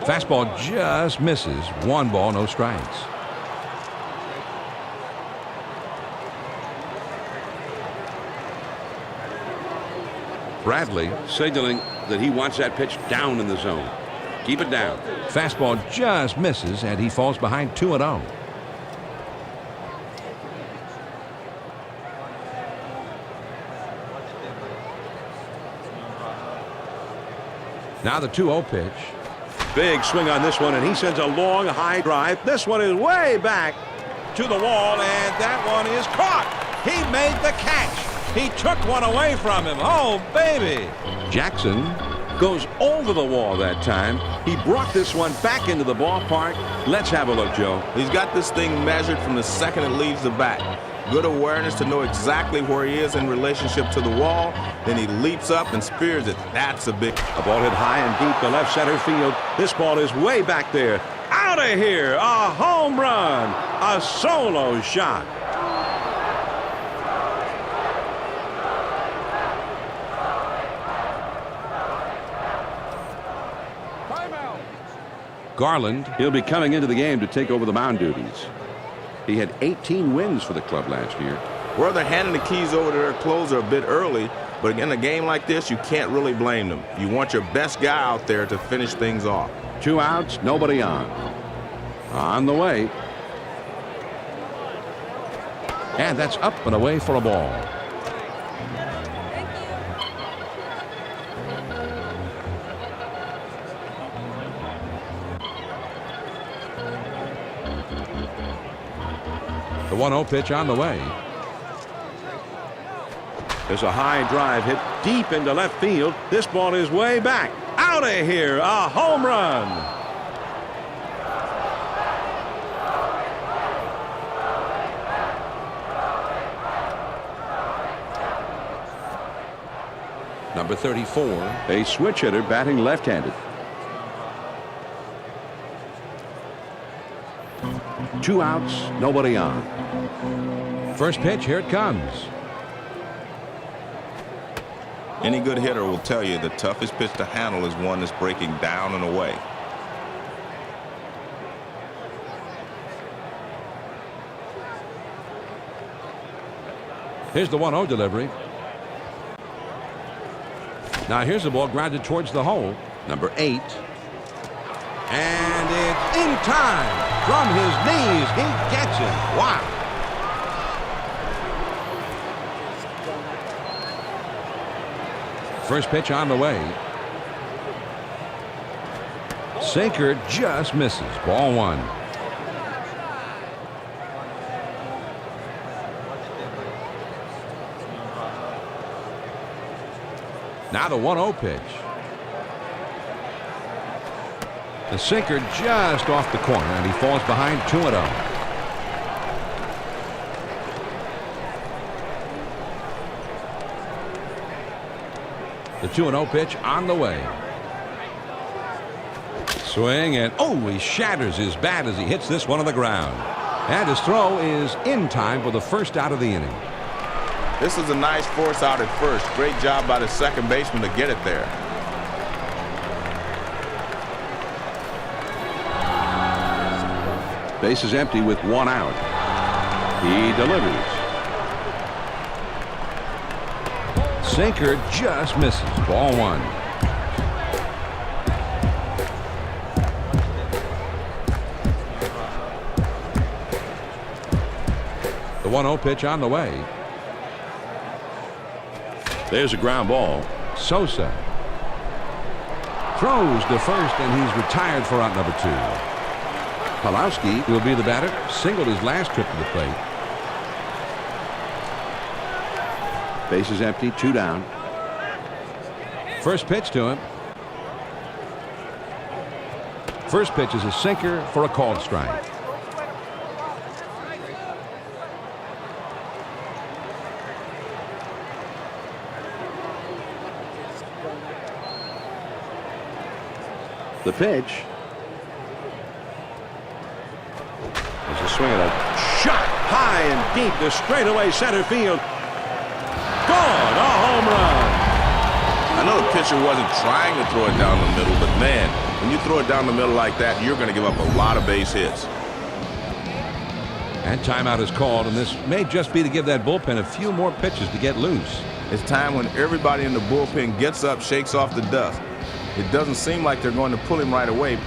Fastball just misses. 1 ball, no strikes. Bradley signaling that he wants that pitch down in the zone. Keep it down. Fastball just misses, and he falls behind 2-0. Now the 2-0 pitch. Big swing on this one, and he sends a long high drive. This one is way back To the wall, and that one is caught. He made the catch. He took one away from him. Oh, baby. Jackson goes over the wall that time. He brought this one back into the ballpark. Let's have a look, Joe. He's got this thing measured from the second it leaves the bat. Good awareness to know exactly where he is in relationship to the wall. Then he leaps up and spears it. That's a big... A ball hit high and deep to left center field. This ball is way back there. Out of here. A home run. A solo shot. Garland. He'll be coming into the game to take over the mound duties. He had 18 wins for the club last year. Well, they're handing the keys over to their closer a bit early, but in a game like this, you can't really blame them. You want your best guy out there to finish things off. 2 outs, nobody on. On the way. And that's up and away for a ball. The 1-0 pitch on the way. There's a high drive hit deep into left field. This ball is way back. Out of here. A home run. Number 34. A switch hitter batting left-handed. 2 outs, nobody on. First pitch, here it comes. Any good hitter will tell you the toughest pitch to handle is one that's breaking down and away. Here's the 1-0 delivery. Now here's the ball grounded towards the hole. Number 8. And it's in time. From his knees, he gets it. Wow. First pitch on the way. Sinker just misses. Ball 1. Now the 1-0 pitch. The sinker just off the corner, and he falls behind 2-0. The 2-0 pitch on the way. Swing, and he shatters his bat as he hits this one on the ground. And his throw is in time for the first out of the inning. This is a nice force out at first. Great job by the second baseman to get it there. Base is empty with 1 out. He delivers. Sinker just misses. Ball 1. The 1-0 pitch on the way. There's a ground ball. Sosa throws to first, and he's retired for out number 2. Pawlowski will be the batter. Singled his last trip to the plate. Base is empty, 2 down. First pitch to him. First pitch is a sinker for a called strike. The pitch. There's a swing and a shot high and deep to straightaway center field. Gone, a home run. I know the pitcher wasn't trying to throw it down the middle, but man, when you throw it down the middle like that, you're going to give up a lot of base hits. And timeout is called, and this may just be to give that bullpen a few more pitches to get loose. It's time when everybody in the bullpen gets up, shakes off the dust. It doesn't seem like they're going to pull him right away.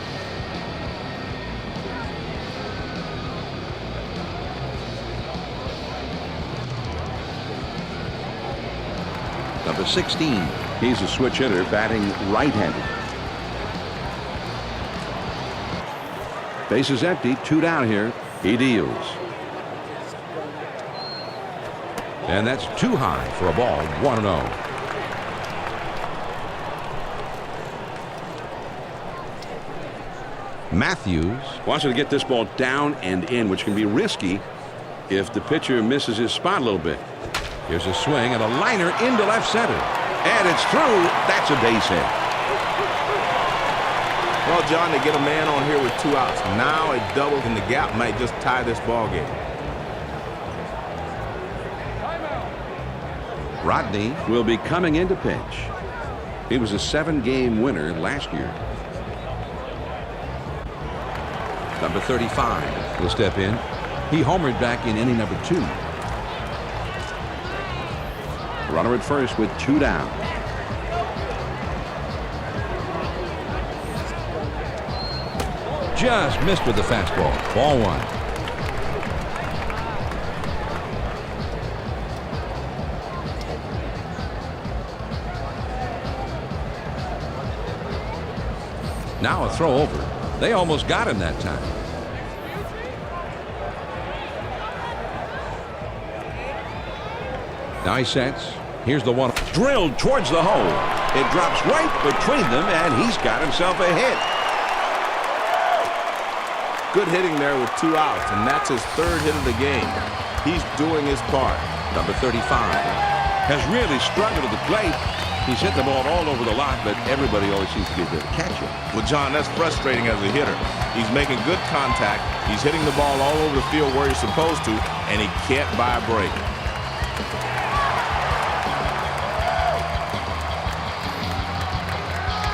Number 16. He's a switch hitter, batting right-handed. Base is empty, 2 down here. He deals. And that's too high for a ball. 1-0. Matthews Wants to get this ball down and in, which can be risky if the pitcher misses his spot a little bit. Here's a swing and a liner into left center. And it's through. That's a base hit. Well, John, they get a man on here with 2 outs. Now a double in the gap might just tie this ball game. Rodney will be coming in to pitch. He was a 7-game winner last year. Number 35 will step in. He homered back in inning number 2. Runner at first with 2 down. Just missed with the fastball. Ball 1. Now a throw over. They almost got him that time. Now he sets. Here's the one. Drilled towards the hole. It drops right between them, and he's got himself a hit. Good hitting there with 2 outs, and that's his 3rd hit of the game. He's doing his part. Number 35 Has really struggled at the plate. He's hit the ball all over the lot, but everybody always seems to be able to catch it. Well, John, that's frustrating as a hitter. He's making good contact. He's hitting the ball all over the field where he's supposed to, and he can't buy a break.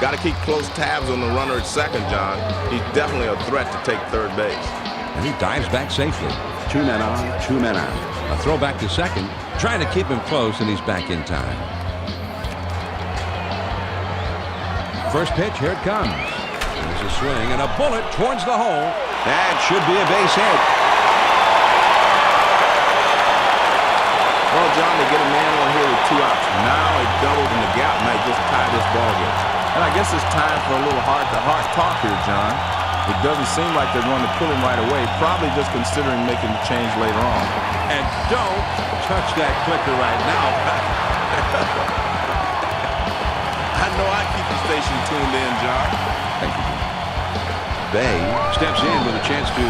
Got to keep close tabs on the runner at second, John. He's definitely a threat to take 3rd base. And he dives back safely. 2 men on, 2 men out. A throw back to second, trying to keep him close, and he's back in time. First pitch, here it comes. There's a swing and a bullet towards the hole. That should be a base hit. Well, John, they get a man on here with 2 outs. Now a double in the gap might just tie this ball game. And I guess it's time for a little heart-to-heart talk here, John. It doesn't seem like they're going to pull him right away, probably just considering making the change later on. And don't touch that clicker right now. I know I keep the station tuned in, John. Thank you. Bay. Steps in with a chance to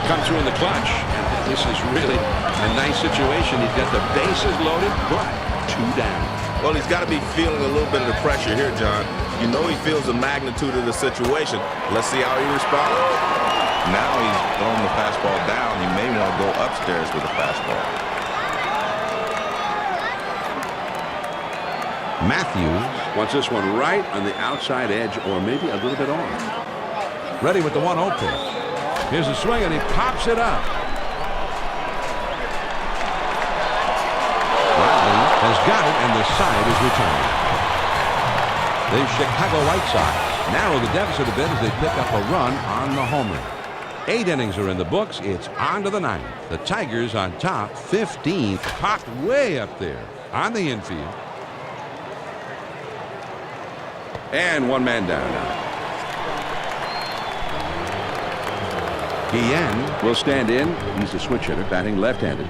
come through in the clutch. And this is really a nice situation. He's got the bases loaded, but 2 down. Well, he's got to be feeling a little bit of the pressure here, John. You know he feels the magnitude of the situation. Let's see how he responds. Now he's throwing the fastball down. He may want to go upstairs with the fastball. Matthews wants this one right on the outside edge, or maybe a little bit off. ready with the 1-0 pitch. Here's a swing, and he pops it up. Riley has got it, and the side is returned. The Chicago White Sox narrow the deficit a bit as they pick up a run on the homer. 8 innings are in the books. It's on to the 9th. The Tigers on top, 15th, popped way up there on the infield. And 1 man down now. Guillen will stand in. He's a switch hitter, batting left-handed.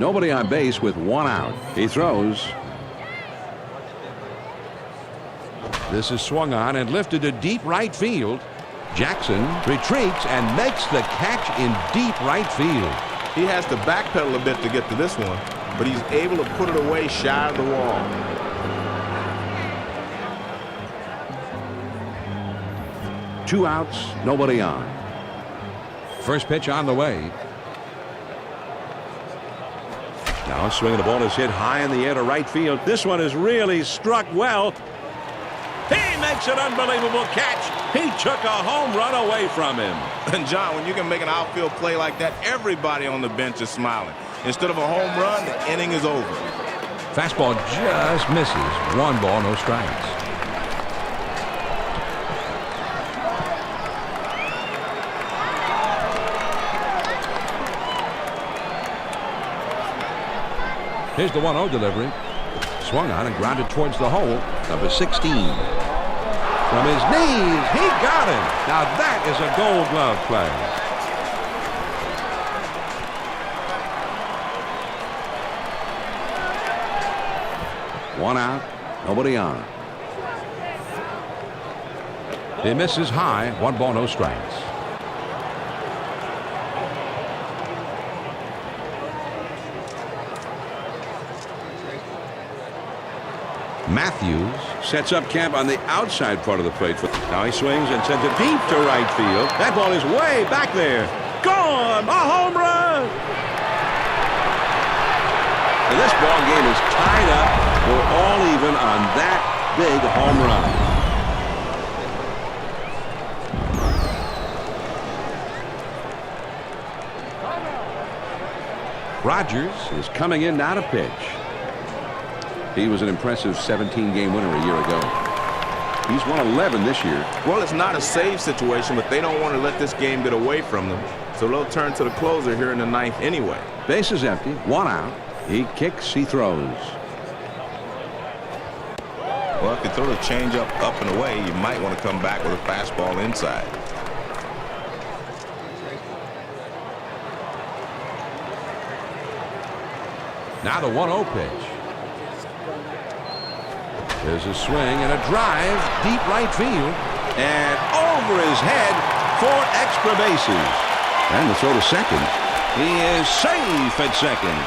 Nobody on base with 1 out. He throws. This is swung on and lifted to deep right field. Jackson retreats and makes the catch in deep right field. He has to backpedal a bit to get to this one, but he's able to put it away shy of the wall. Two outs, nobody on. First pitch on the way. Now swinging, the ball is hit high in the air to right field. This one is really struck well. He makes an unbelievable catch. He took a home run away from him. And John, when you can make an outfield play like that, everybody on the bench is smiling. Instead of a home run, the inning is over. Fastball just misses. 1 ball, no strikes. Here's the 1-0 delivery. Swung on and grounded towards the hole. Number 16. From his knees, he got him. Now that is a Gold Glove play. One out, nobody on. He misses high. 1 ball, no strikes. Matthews Sets up camp on the outside part of the plate. Now he swings and sends it deep to right field. That ball is way back there. Gone! A home run! And this ball game is tied up. We're all even on that big home run. Rogers is coming in now to pitch. He was an impressive 17-game winner a year ago. He's won 11 this year. Well, it's not a save situation, but they don't want to let this game get away from them. So they'll turn to the closer here in the 9th anyway. Base is empty. 1 out. He kicks, he throws. Well, if you throw the changeup up and away, you might want to come back with a fastball inside. Now the 1-0 pitch. There's a swing and a drive deep right field. And over his head for extra bases. And the throw to second. He is safe at second.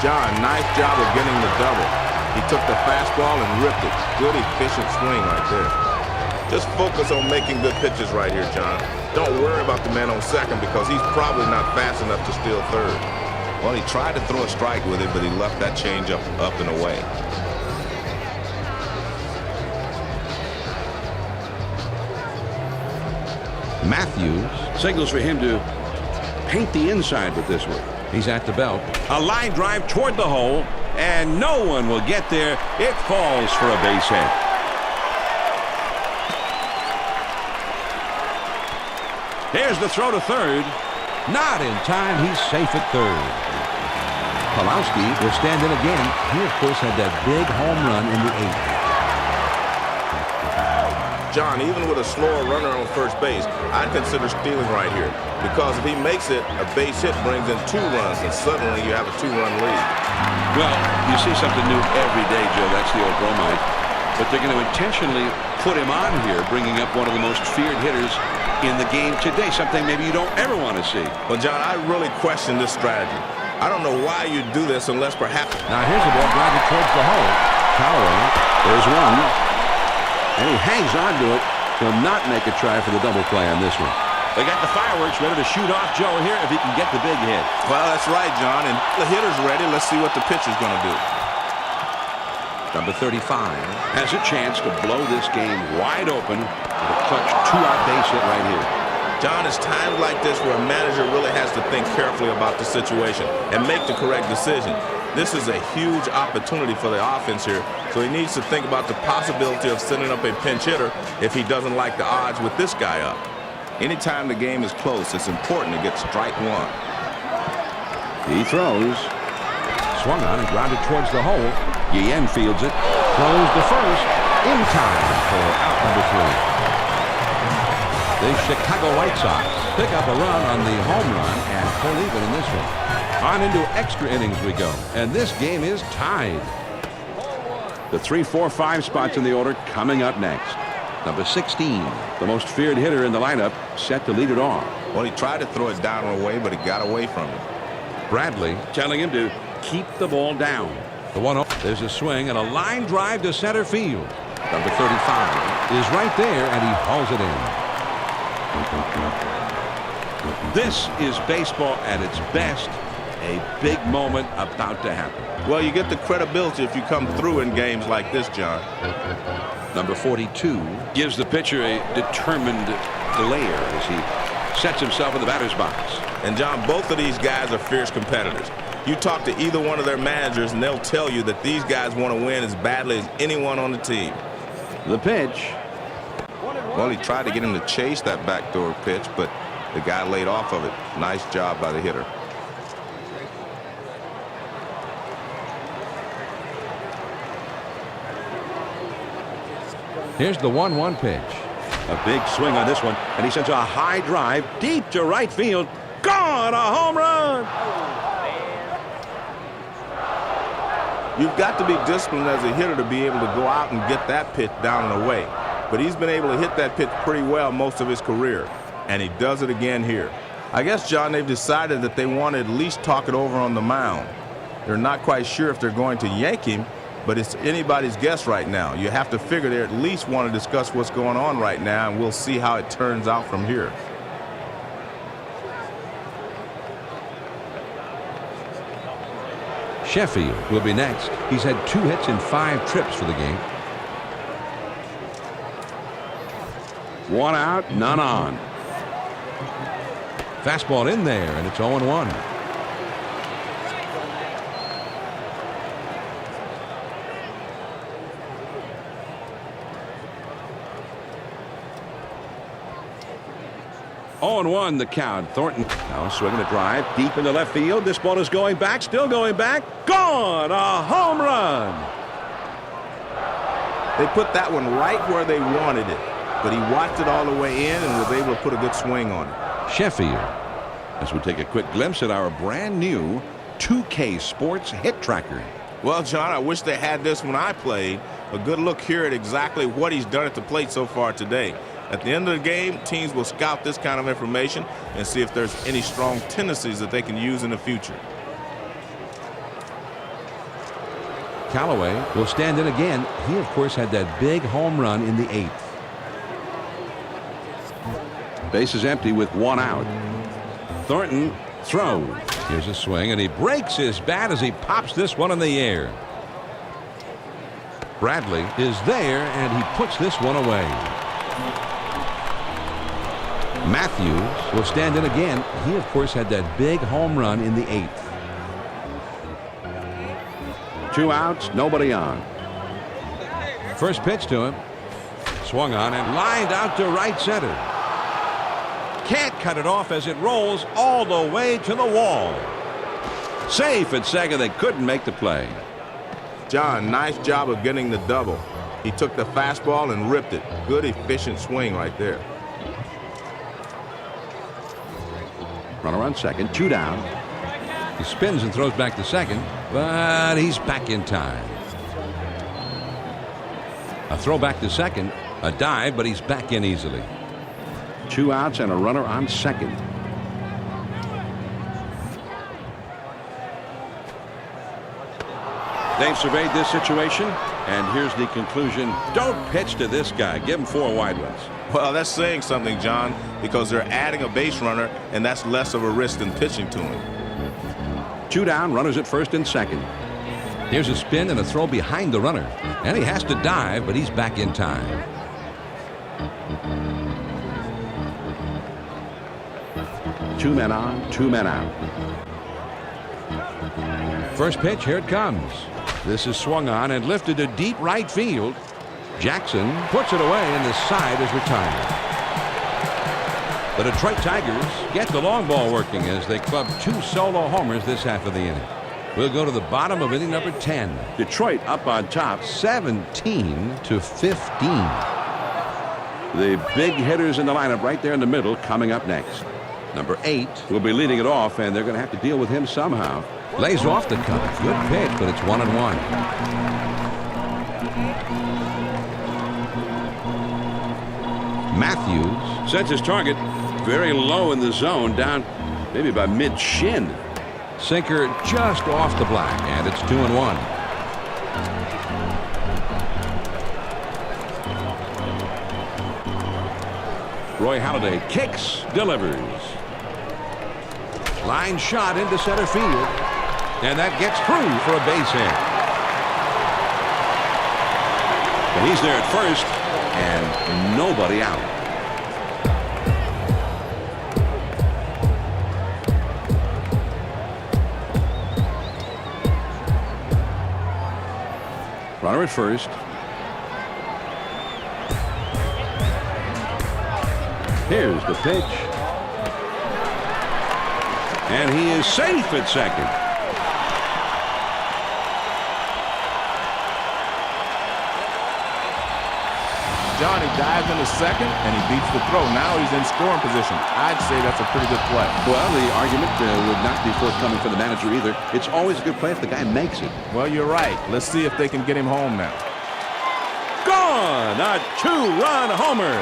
John, nice job of getting the double. He took the fastball and ripped it. Good, efficient swing right there. Just focus on making good pitches right here, John. Don't worry about the man on second because he's probably not fast enough to steal third. Well, he tried to throw a strike with it, but he left that changeup up and away. Matthews signals for him to paint the inside with this one. He's at the belt. A line drive toward the hole, and no one will get there. It falls for a base hit. Here's the throw to third. Not in time. He's safe at third. Pulowski will stand in again. He, of course, had that big home run in the 8th. John, even with a slower runner on first base, I'd consider stealing right here. Because if he makes it, a base hit brings in 2 runs, and suddenly you have a 2-run lead. Well, you see something new every day, Joe. That's the old bromide. But they're going to intentionally put him on here, bringing up one of the most feared hitters in the game today, something maybe you don't ever want to see. Well, John, I really question this strategy. I don't know why you do this unless perhaps... Now here's the ball grounded towards the hole. Callaway, there's one. And he hangs on to it. He'll not make a try for the double play on this one. They got the fireworks ready to shoot off Joe here if he can get the big hit. Well, that's right, John. And the hitter's ready. Let's see what the pitcher's going to do. Number 35 has a chance to blow this game wide open with a clutch two-out base hit right here. John, it's times like this where a manager really has to think carefully about the situation and make the correct decision. This is a huge opportunity for the offense here, so he needs to think about the possibility of sending up a pinch hitter if he doesn't like the odds with this guy up. Anytime the game is close, it's important to get strike one. He throws. Swung on and grounded towards the hole. Guillen fields it. Throws the first in time for out number 3. The Chicago White Sox pick up a run on the home run and pull even in this one. On into extra innings we go, and this game is tied. The 3, 4, 5 spots in the order coming up next. Number 16, the most feared hitter in the lineup, set to lead it off. Well, he tried to throw it down and away, but it got away from him. Bradley Telling him to keep the ball down. the 1-0. There's a swing and a line drive to center field. Number 35 Is right there, and he hauls it in. This is baseball at its best. A big moment about to happen. Well, you get the credibility if you come through in games like this, John. Number 42 gives the pitcher a determined glare as he sets himself in the batter's box. And, John, both of these guys are fierce competitors. You talk to either one of their managers, and they'll tell you that these guys want to win as badly as anyone on the team. The pitch. Well, he tried to get him to chase that backdoor pitch, but the guy laid off of it. Nice job by the hitter. Here's the 1-1 pitch. A big swing on this one, and he sends a high drive deep to right field. Gone! A home run! You've got to be disciplined as a hitter to be able to go out and get that pitch down and away. But he's been able to hit that pitch pretty well most of his career, and he does it again here. I guess, John, they've decided that they want to at least talk it over on the mound. They're not quite sure if they're going to yank him, but it's anybody's guess right now. You have to figure they at least want to discuss what's going on right now, and we'll see how it turns out from here. Sheffield will be next. He's had 2 hits in 5 trips for the game. 1 out, none on. Fastball in there, and it's 0-1. On the count. Thornton now swinging a drive deep into left field. This ball is going back, still going back. Gone! A home run! They put that one right where they wanted it, but he watched it all the way in and was able to put a good swing on it. Sheffield. As we take a quick glimpse at our brand new 2K Sports Hit Tracker. Well, John, I wish they had this when I played. A good look here at exactly what he's done at the plate so far today. At the end of the game, teams will scout this kind of information and see if there's any strong tendencies that they can use in the future. Callaway will stand in again. He, of course, had that big home run in the 8th. Base is empty with 1 out. Thornton throws. Here's a swing, and he breaks his bat as he pops this one in the air. Bradley is there, and he puts this one away. Matthews will stand in again. He, of course, had that big home run in the 8th. 2 outs, nobody on. First pitch to him. Swung on and lined out to right center. Can't cut it off as it rolls all the way to the wall. Safe at second. They couldn't make the play. John, nice job of getting the double. He took the fastball and ripped it. Good, efficient swing right there. Runner on second, 2 down. He spins and throws back to second, but he's back in time. A throw back to second, A dive, but he's back in easily. 2 outs and a runner on second. They've surveyed this situation, and here's the conclusion. Don't pitch to this guy. Give him 4 wide ones. Well, that's saying something, John, because they're adding a base runner, and that's less of a risk than pitching to him. 2 down, runners at first and second. Here's a spin and a throw behind the runner. And he has to dive, but he's back in time. Two men on, 2 men out. First pitch, here it comes. This is swung on and lifted to deep right field. Jackson puts it away, and the side is retired. The Detroit Tigers get the long ball working as they club 2 solo homers this half of the inning. We'll go to the bottom of inning number 10. Detroit up on top, 17-15. The big hitters in the lineup right there in the middle coming up next. Number 8 will be leading it off, and they're going to have to deal with him somehow. Lays off the cut. Good pitch, but it's 1-1. Matthews Sets his target very low in the zone, down maybe by mid-shin. sinker just off the black, and it's 2-1. Roy Halladay kicks, delivers. Line shot into center field, and that gets through for a base hit. And he's there at first, and nobody out. Runner at first. Here's the pitch. And he is safe at second. Johnny dives into second, and he beats the throw. Now he's in scoring position. I'd say that's a pretty good play. Well, the argument would not be forthcoming for the manager either. It's always a good play if the guy makes it. Well, you're right. Let's see if they can get him home now. Gone! A 2-run homer.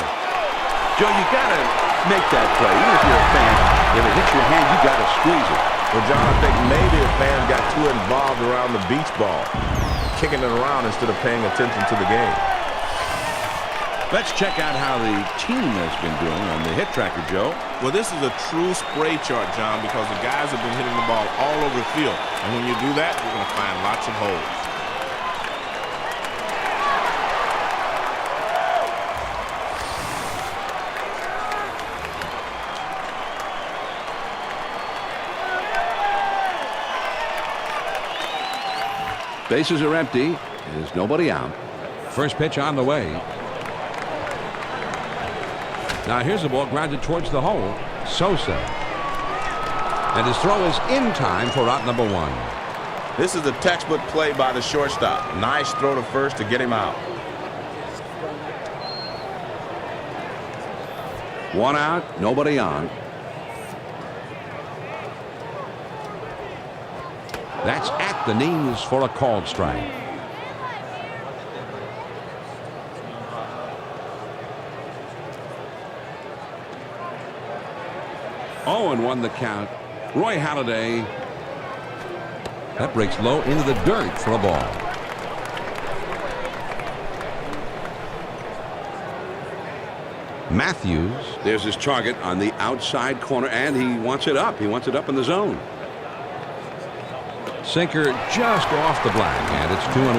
Joe, you got to make that play. Even if you're a fan, if it hits your hand, you got to squeeze it. Well, John, I think maybe the fans got too involved around the beach ball, kicking it around instead of paying attention to the game. Let's check out how the team has been doing on the hit tracker, Joe. Well, this is a true spray chart, John, because the guys have been hitting the ball all over the field. And when you do that, you're going to find lots of holes. Bases are empty. There's nobody out. First pitch on the way. Now here's the ball grounded towards the hole. Sosa. And his throw is in time for out number 1. This is a textbook play by the shortstop. Nice throw to first to get him out. 1 out, nobody on. That's at the knees for a called strike. Oh, and 1 the count. Roy Halladay. That breaks low into the dirt for a ball. Matthews. There's his target on the outside corner, and he wants it up. He wants it up in the zone. Sinker just off the black, and it's 2-1.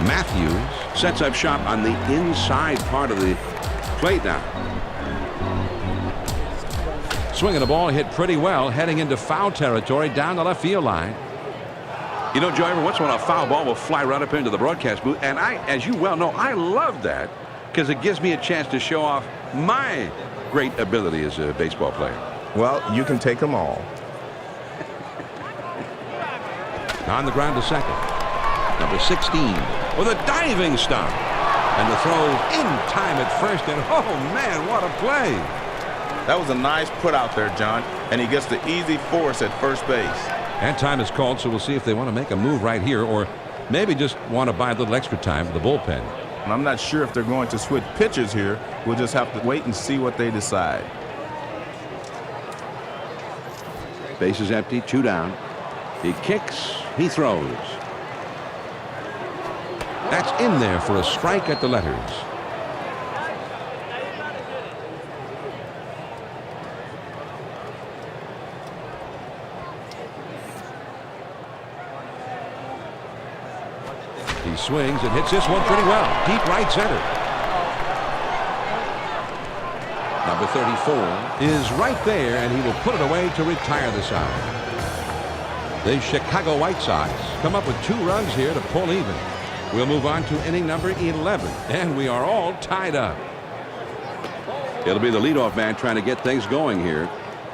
Matthews Sets up shop on the inside part of the plate now. swinging the ball, hit pretty well, heading into foul territory down the left field line. You know, Joe, every once in a while a foul ball will fly right up into the broadcast booth, and as you well know, I love that because it gives me a chance to show off my great ability as a baseball player. Well, you can take them all. On the ground to second. Number 16 with a diving stop. And the throw in time at first. And oh, man, what a play. That was a nice put out there, John. And he gets the easy force at first base. And time is called, so we'll see if they want to make a move right here or Maybe just want to buy a little extra time for the bullpen. And I'm not sure if they're going to switch pitchers here. We'll just have to wait and see what they decide. Base is empty, 2 down. He kicks, he throws. That's in there for a strike at the letters. He swings and hits this one pretty well. Deep right center. Number 34 is right there, and he will put it away to retire the side. The Chicago White Sox come up with 2 runs here to pull even. We'll move on to inning number 11, and we are all tied up. It'll be the leadoff man trying to get things going here.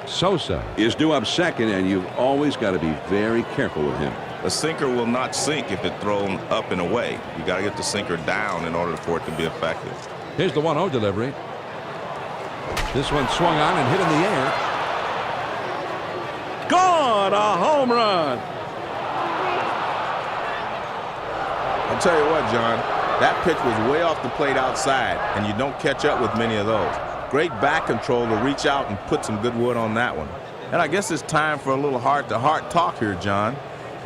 Sosa Is due up second, and you've always got to be very careful with him. The sinker will not sink if it's thrown up and away. You got to get the sinker down in order for it to be effective. Here's the 1-0 delivery. This one swung on and hit in the air. Gone! A home run! I'll tell you what, John, that pitch was way off the plate outside, and you don't catch up with many of those. Great back control to reach out and put some good wood on that one. And I guess it's time for a little heart-to-heart talk here, John.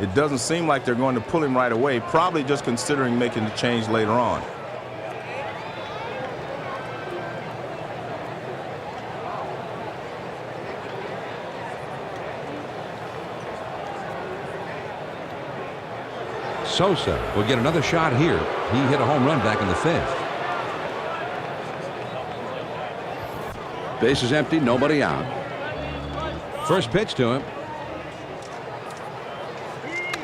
It doesn't seem like they're going to pull him right away, probably just considering making the change later on. Sosa will get another shot here. He hit a home run back in the 5th. Base is empty, nobody out. First pitch to him.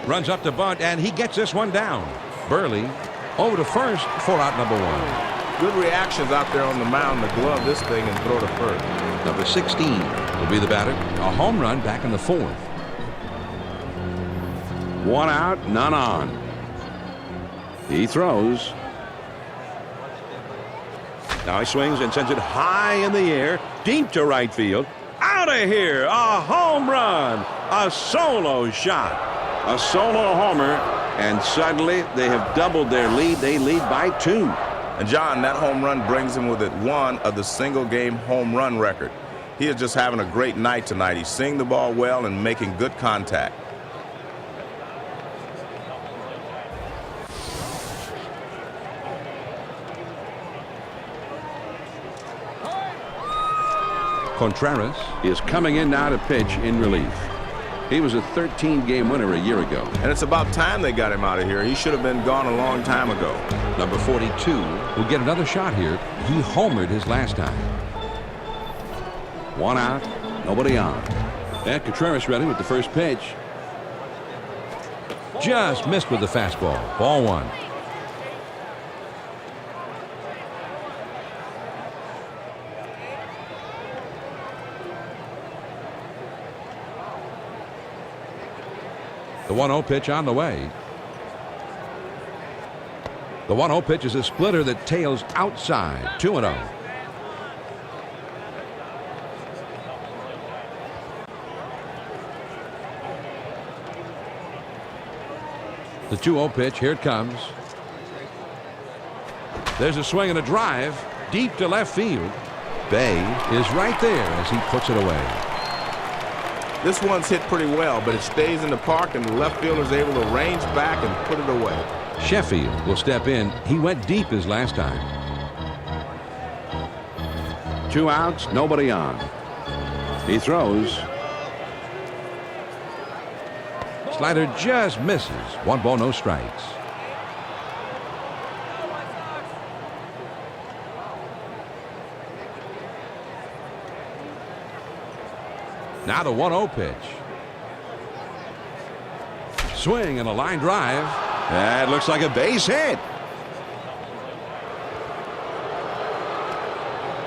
Runs up to bunt, and he gets this one down. Burley over to first for out number 1. Good reactions out there on the mound to glove this thing and throw to first. Number 16 will be the batter. A home run back in the 4th. 1 out, none on. He throws. Now he swings and sends it high in the air, deep to right field. Out of here! A home run! A solo shot! A solo homer, and suddenly they have doubled their lead. They lead by 2. And John, that home run brings him with it 1 of the single-game home run record. He is just having a great night tonight. He's seeing the ball well and making good contact. Contreras Is coming in now to pitch in relief. He was a 13-game winner a year ago. And it's about time they got him out of here. He should have been gone a long time ago. Number 42 will get another shot here. He homered his last time. 1 out, nobody on. And Contreras ready with the first pitch. Just missed with the fastball. Ball 1. The 1-0 pitch on the way. The 1-0 pitch is a splitter that tails outside. 2-0. The 2-0 pitch. Here it comes. There's a swing and a drive deep to left field. Bay is right there as he puts it away. This one's hit pretty well, but it stays in the park, and the left fielder's able to range back and put it away. Sheffield will step in. He went deep his last time. 2 outs, nobody on. He throws. Slider just misses. 1 ball, no strikes. Now the 1-0 pitch. Swing and a line drive. That looks like a base hit.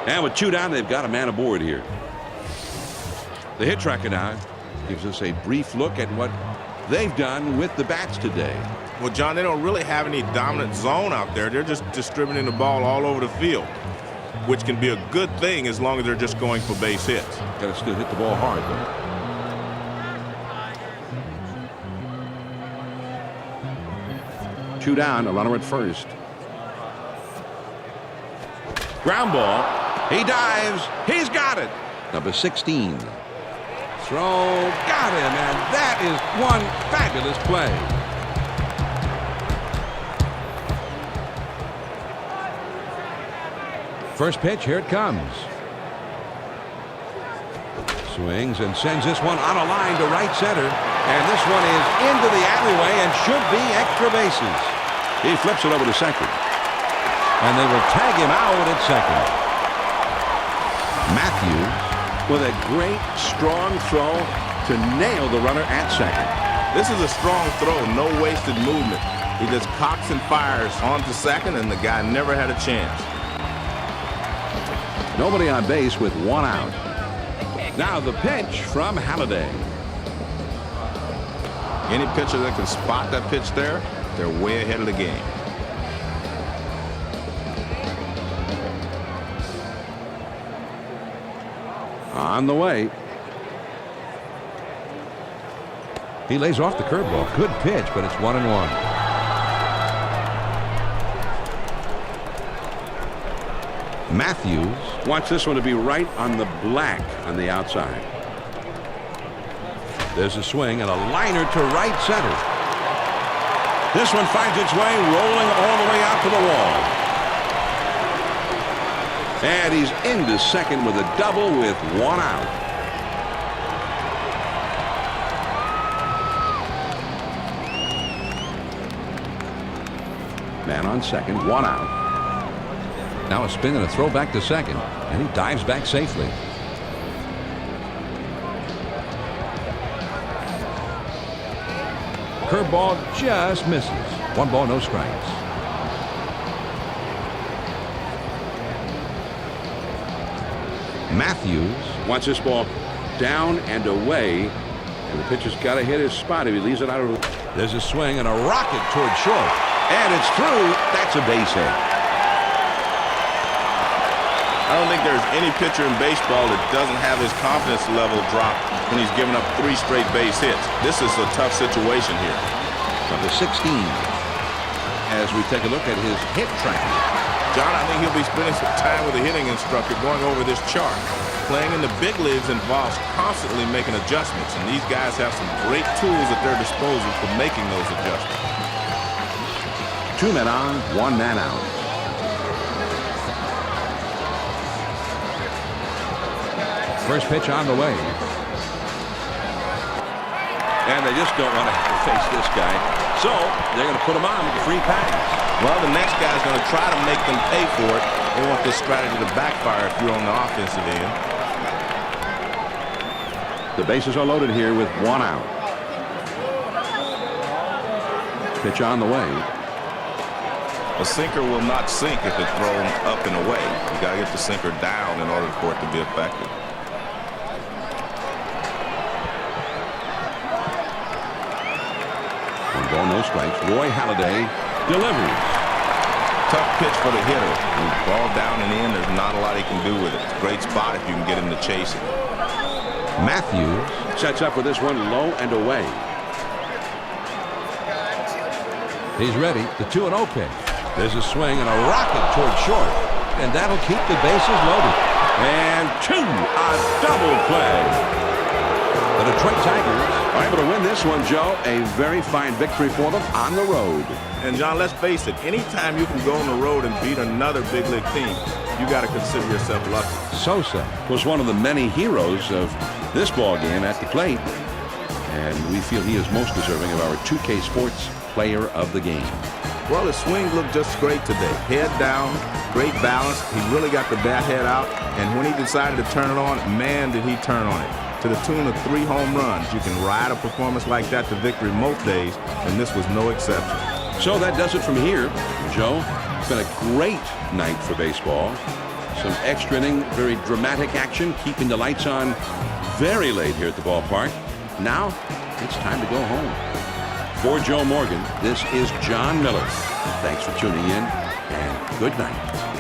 And with 2 down, they've got a man aboard here. The hit tracker now gives us a brief look at what they've done with the bats today. Well, John, they don't really have any dominant zone out there. They're just distributing the ball all over the field, which can be a good thing as long as they're just going for base hits. Got to still hit the ball hard, though. 2 down, a runner at first. Ground ball. He dives. He's got it. Number 16. Throw. Got him. And that is one fabulous play. First pitch, here it comes. Swings and sends this one on a line to right center. And this one is into the alleyway and should be extra bases. He flips it over to second. And they will tag him out at second. Matthews With a great, strong throw to nail the runner at second. This is a strong throw, no wasted movement. He just cocks and fires onto second, and the guy never had a chance. Nobody on base with 1 out. Now the pitch from Halladay. Any pitcher that can spot that pitch there, they're way ahead of the game. On the way. He lays off the curveball. Good pitch, but it's 1-1. Matthews Wants this one to be right on the black on the outside. There's a swing and a liner to right center. This one finds its way rolling all the way out to the wall. And he's into second with a double with 1 out. Man on second, 1 out. Now a spin and a throw back to second, and he dives back safely. Curveball just misses. 1 ball, no strikes. Matthews Wants this ball down and away. And the pitcher's got to hit his spot if he leaves it out of. There's a swing and a rocket toward short. And it's through. That's a base hit. I don't think there's any pitcher in baseball that doesn't have his confidence level drop when he's given up 3 straight base hits. This is a tough situation here. Number 16. As we take a look at his hit track. John, I think he'll be spending some time with a hitting instructor going over this chart. Playing in the big leagues involves constantly making adjustments, and these guys have some great tools at their disposal for making those adjustments. 2 men on, 1 man out. First pitch on the way. And they just don't want to have to face this guy. So they're going to put him on with the free pass. Well, the next guy's going to try to make them pay for it. They want this strategy to backfire if you're on the offensive end. The bases are loaded here with 1 out. Pitch on the way. A sinker will not sink if it's thrown up and away. You got to get the sinker down in order for it to be effective. Ball, no strikes. Roy Halladay delivers. Tough pitch for the hitter. When the ball down and in, there's not a lot he can do with it. It's a great spot if you can get him to chase it. Matthews Sets up with this one low and away. He's ready. The 2-0 pitch. There's a swing and a rocket toward short. And that'll keep the bases loaded. And 2, a double play. The Detroit Tigers are able to win this one, Joe. A very fine victory for them on the road. And, John, let's face it. Anytime you can go on the road and beat another big league team, you got to consider yourself lucky. Sosa Was one of the many heroes of this ball game at the plate. And we feel he is most deserving of our 2K Sports Player of the Game. Well, his swing looked just great today. Head down, great balance. He really got the bat head out. And when he decided to turn it on, man, did he turn on it. To the tune of 3 home runs. You can ride a performance like that to victory most days, and this was no exception. So that does it from here, Joe. It's been a great night for baseball. Some extra inning, very dramatic action, keeping the lights on very late here at the ballpark. Now, it's time to go home. For Joe Morgan, this is John Miller. Thanks for tuning in, and good night.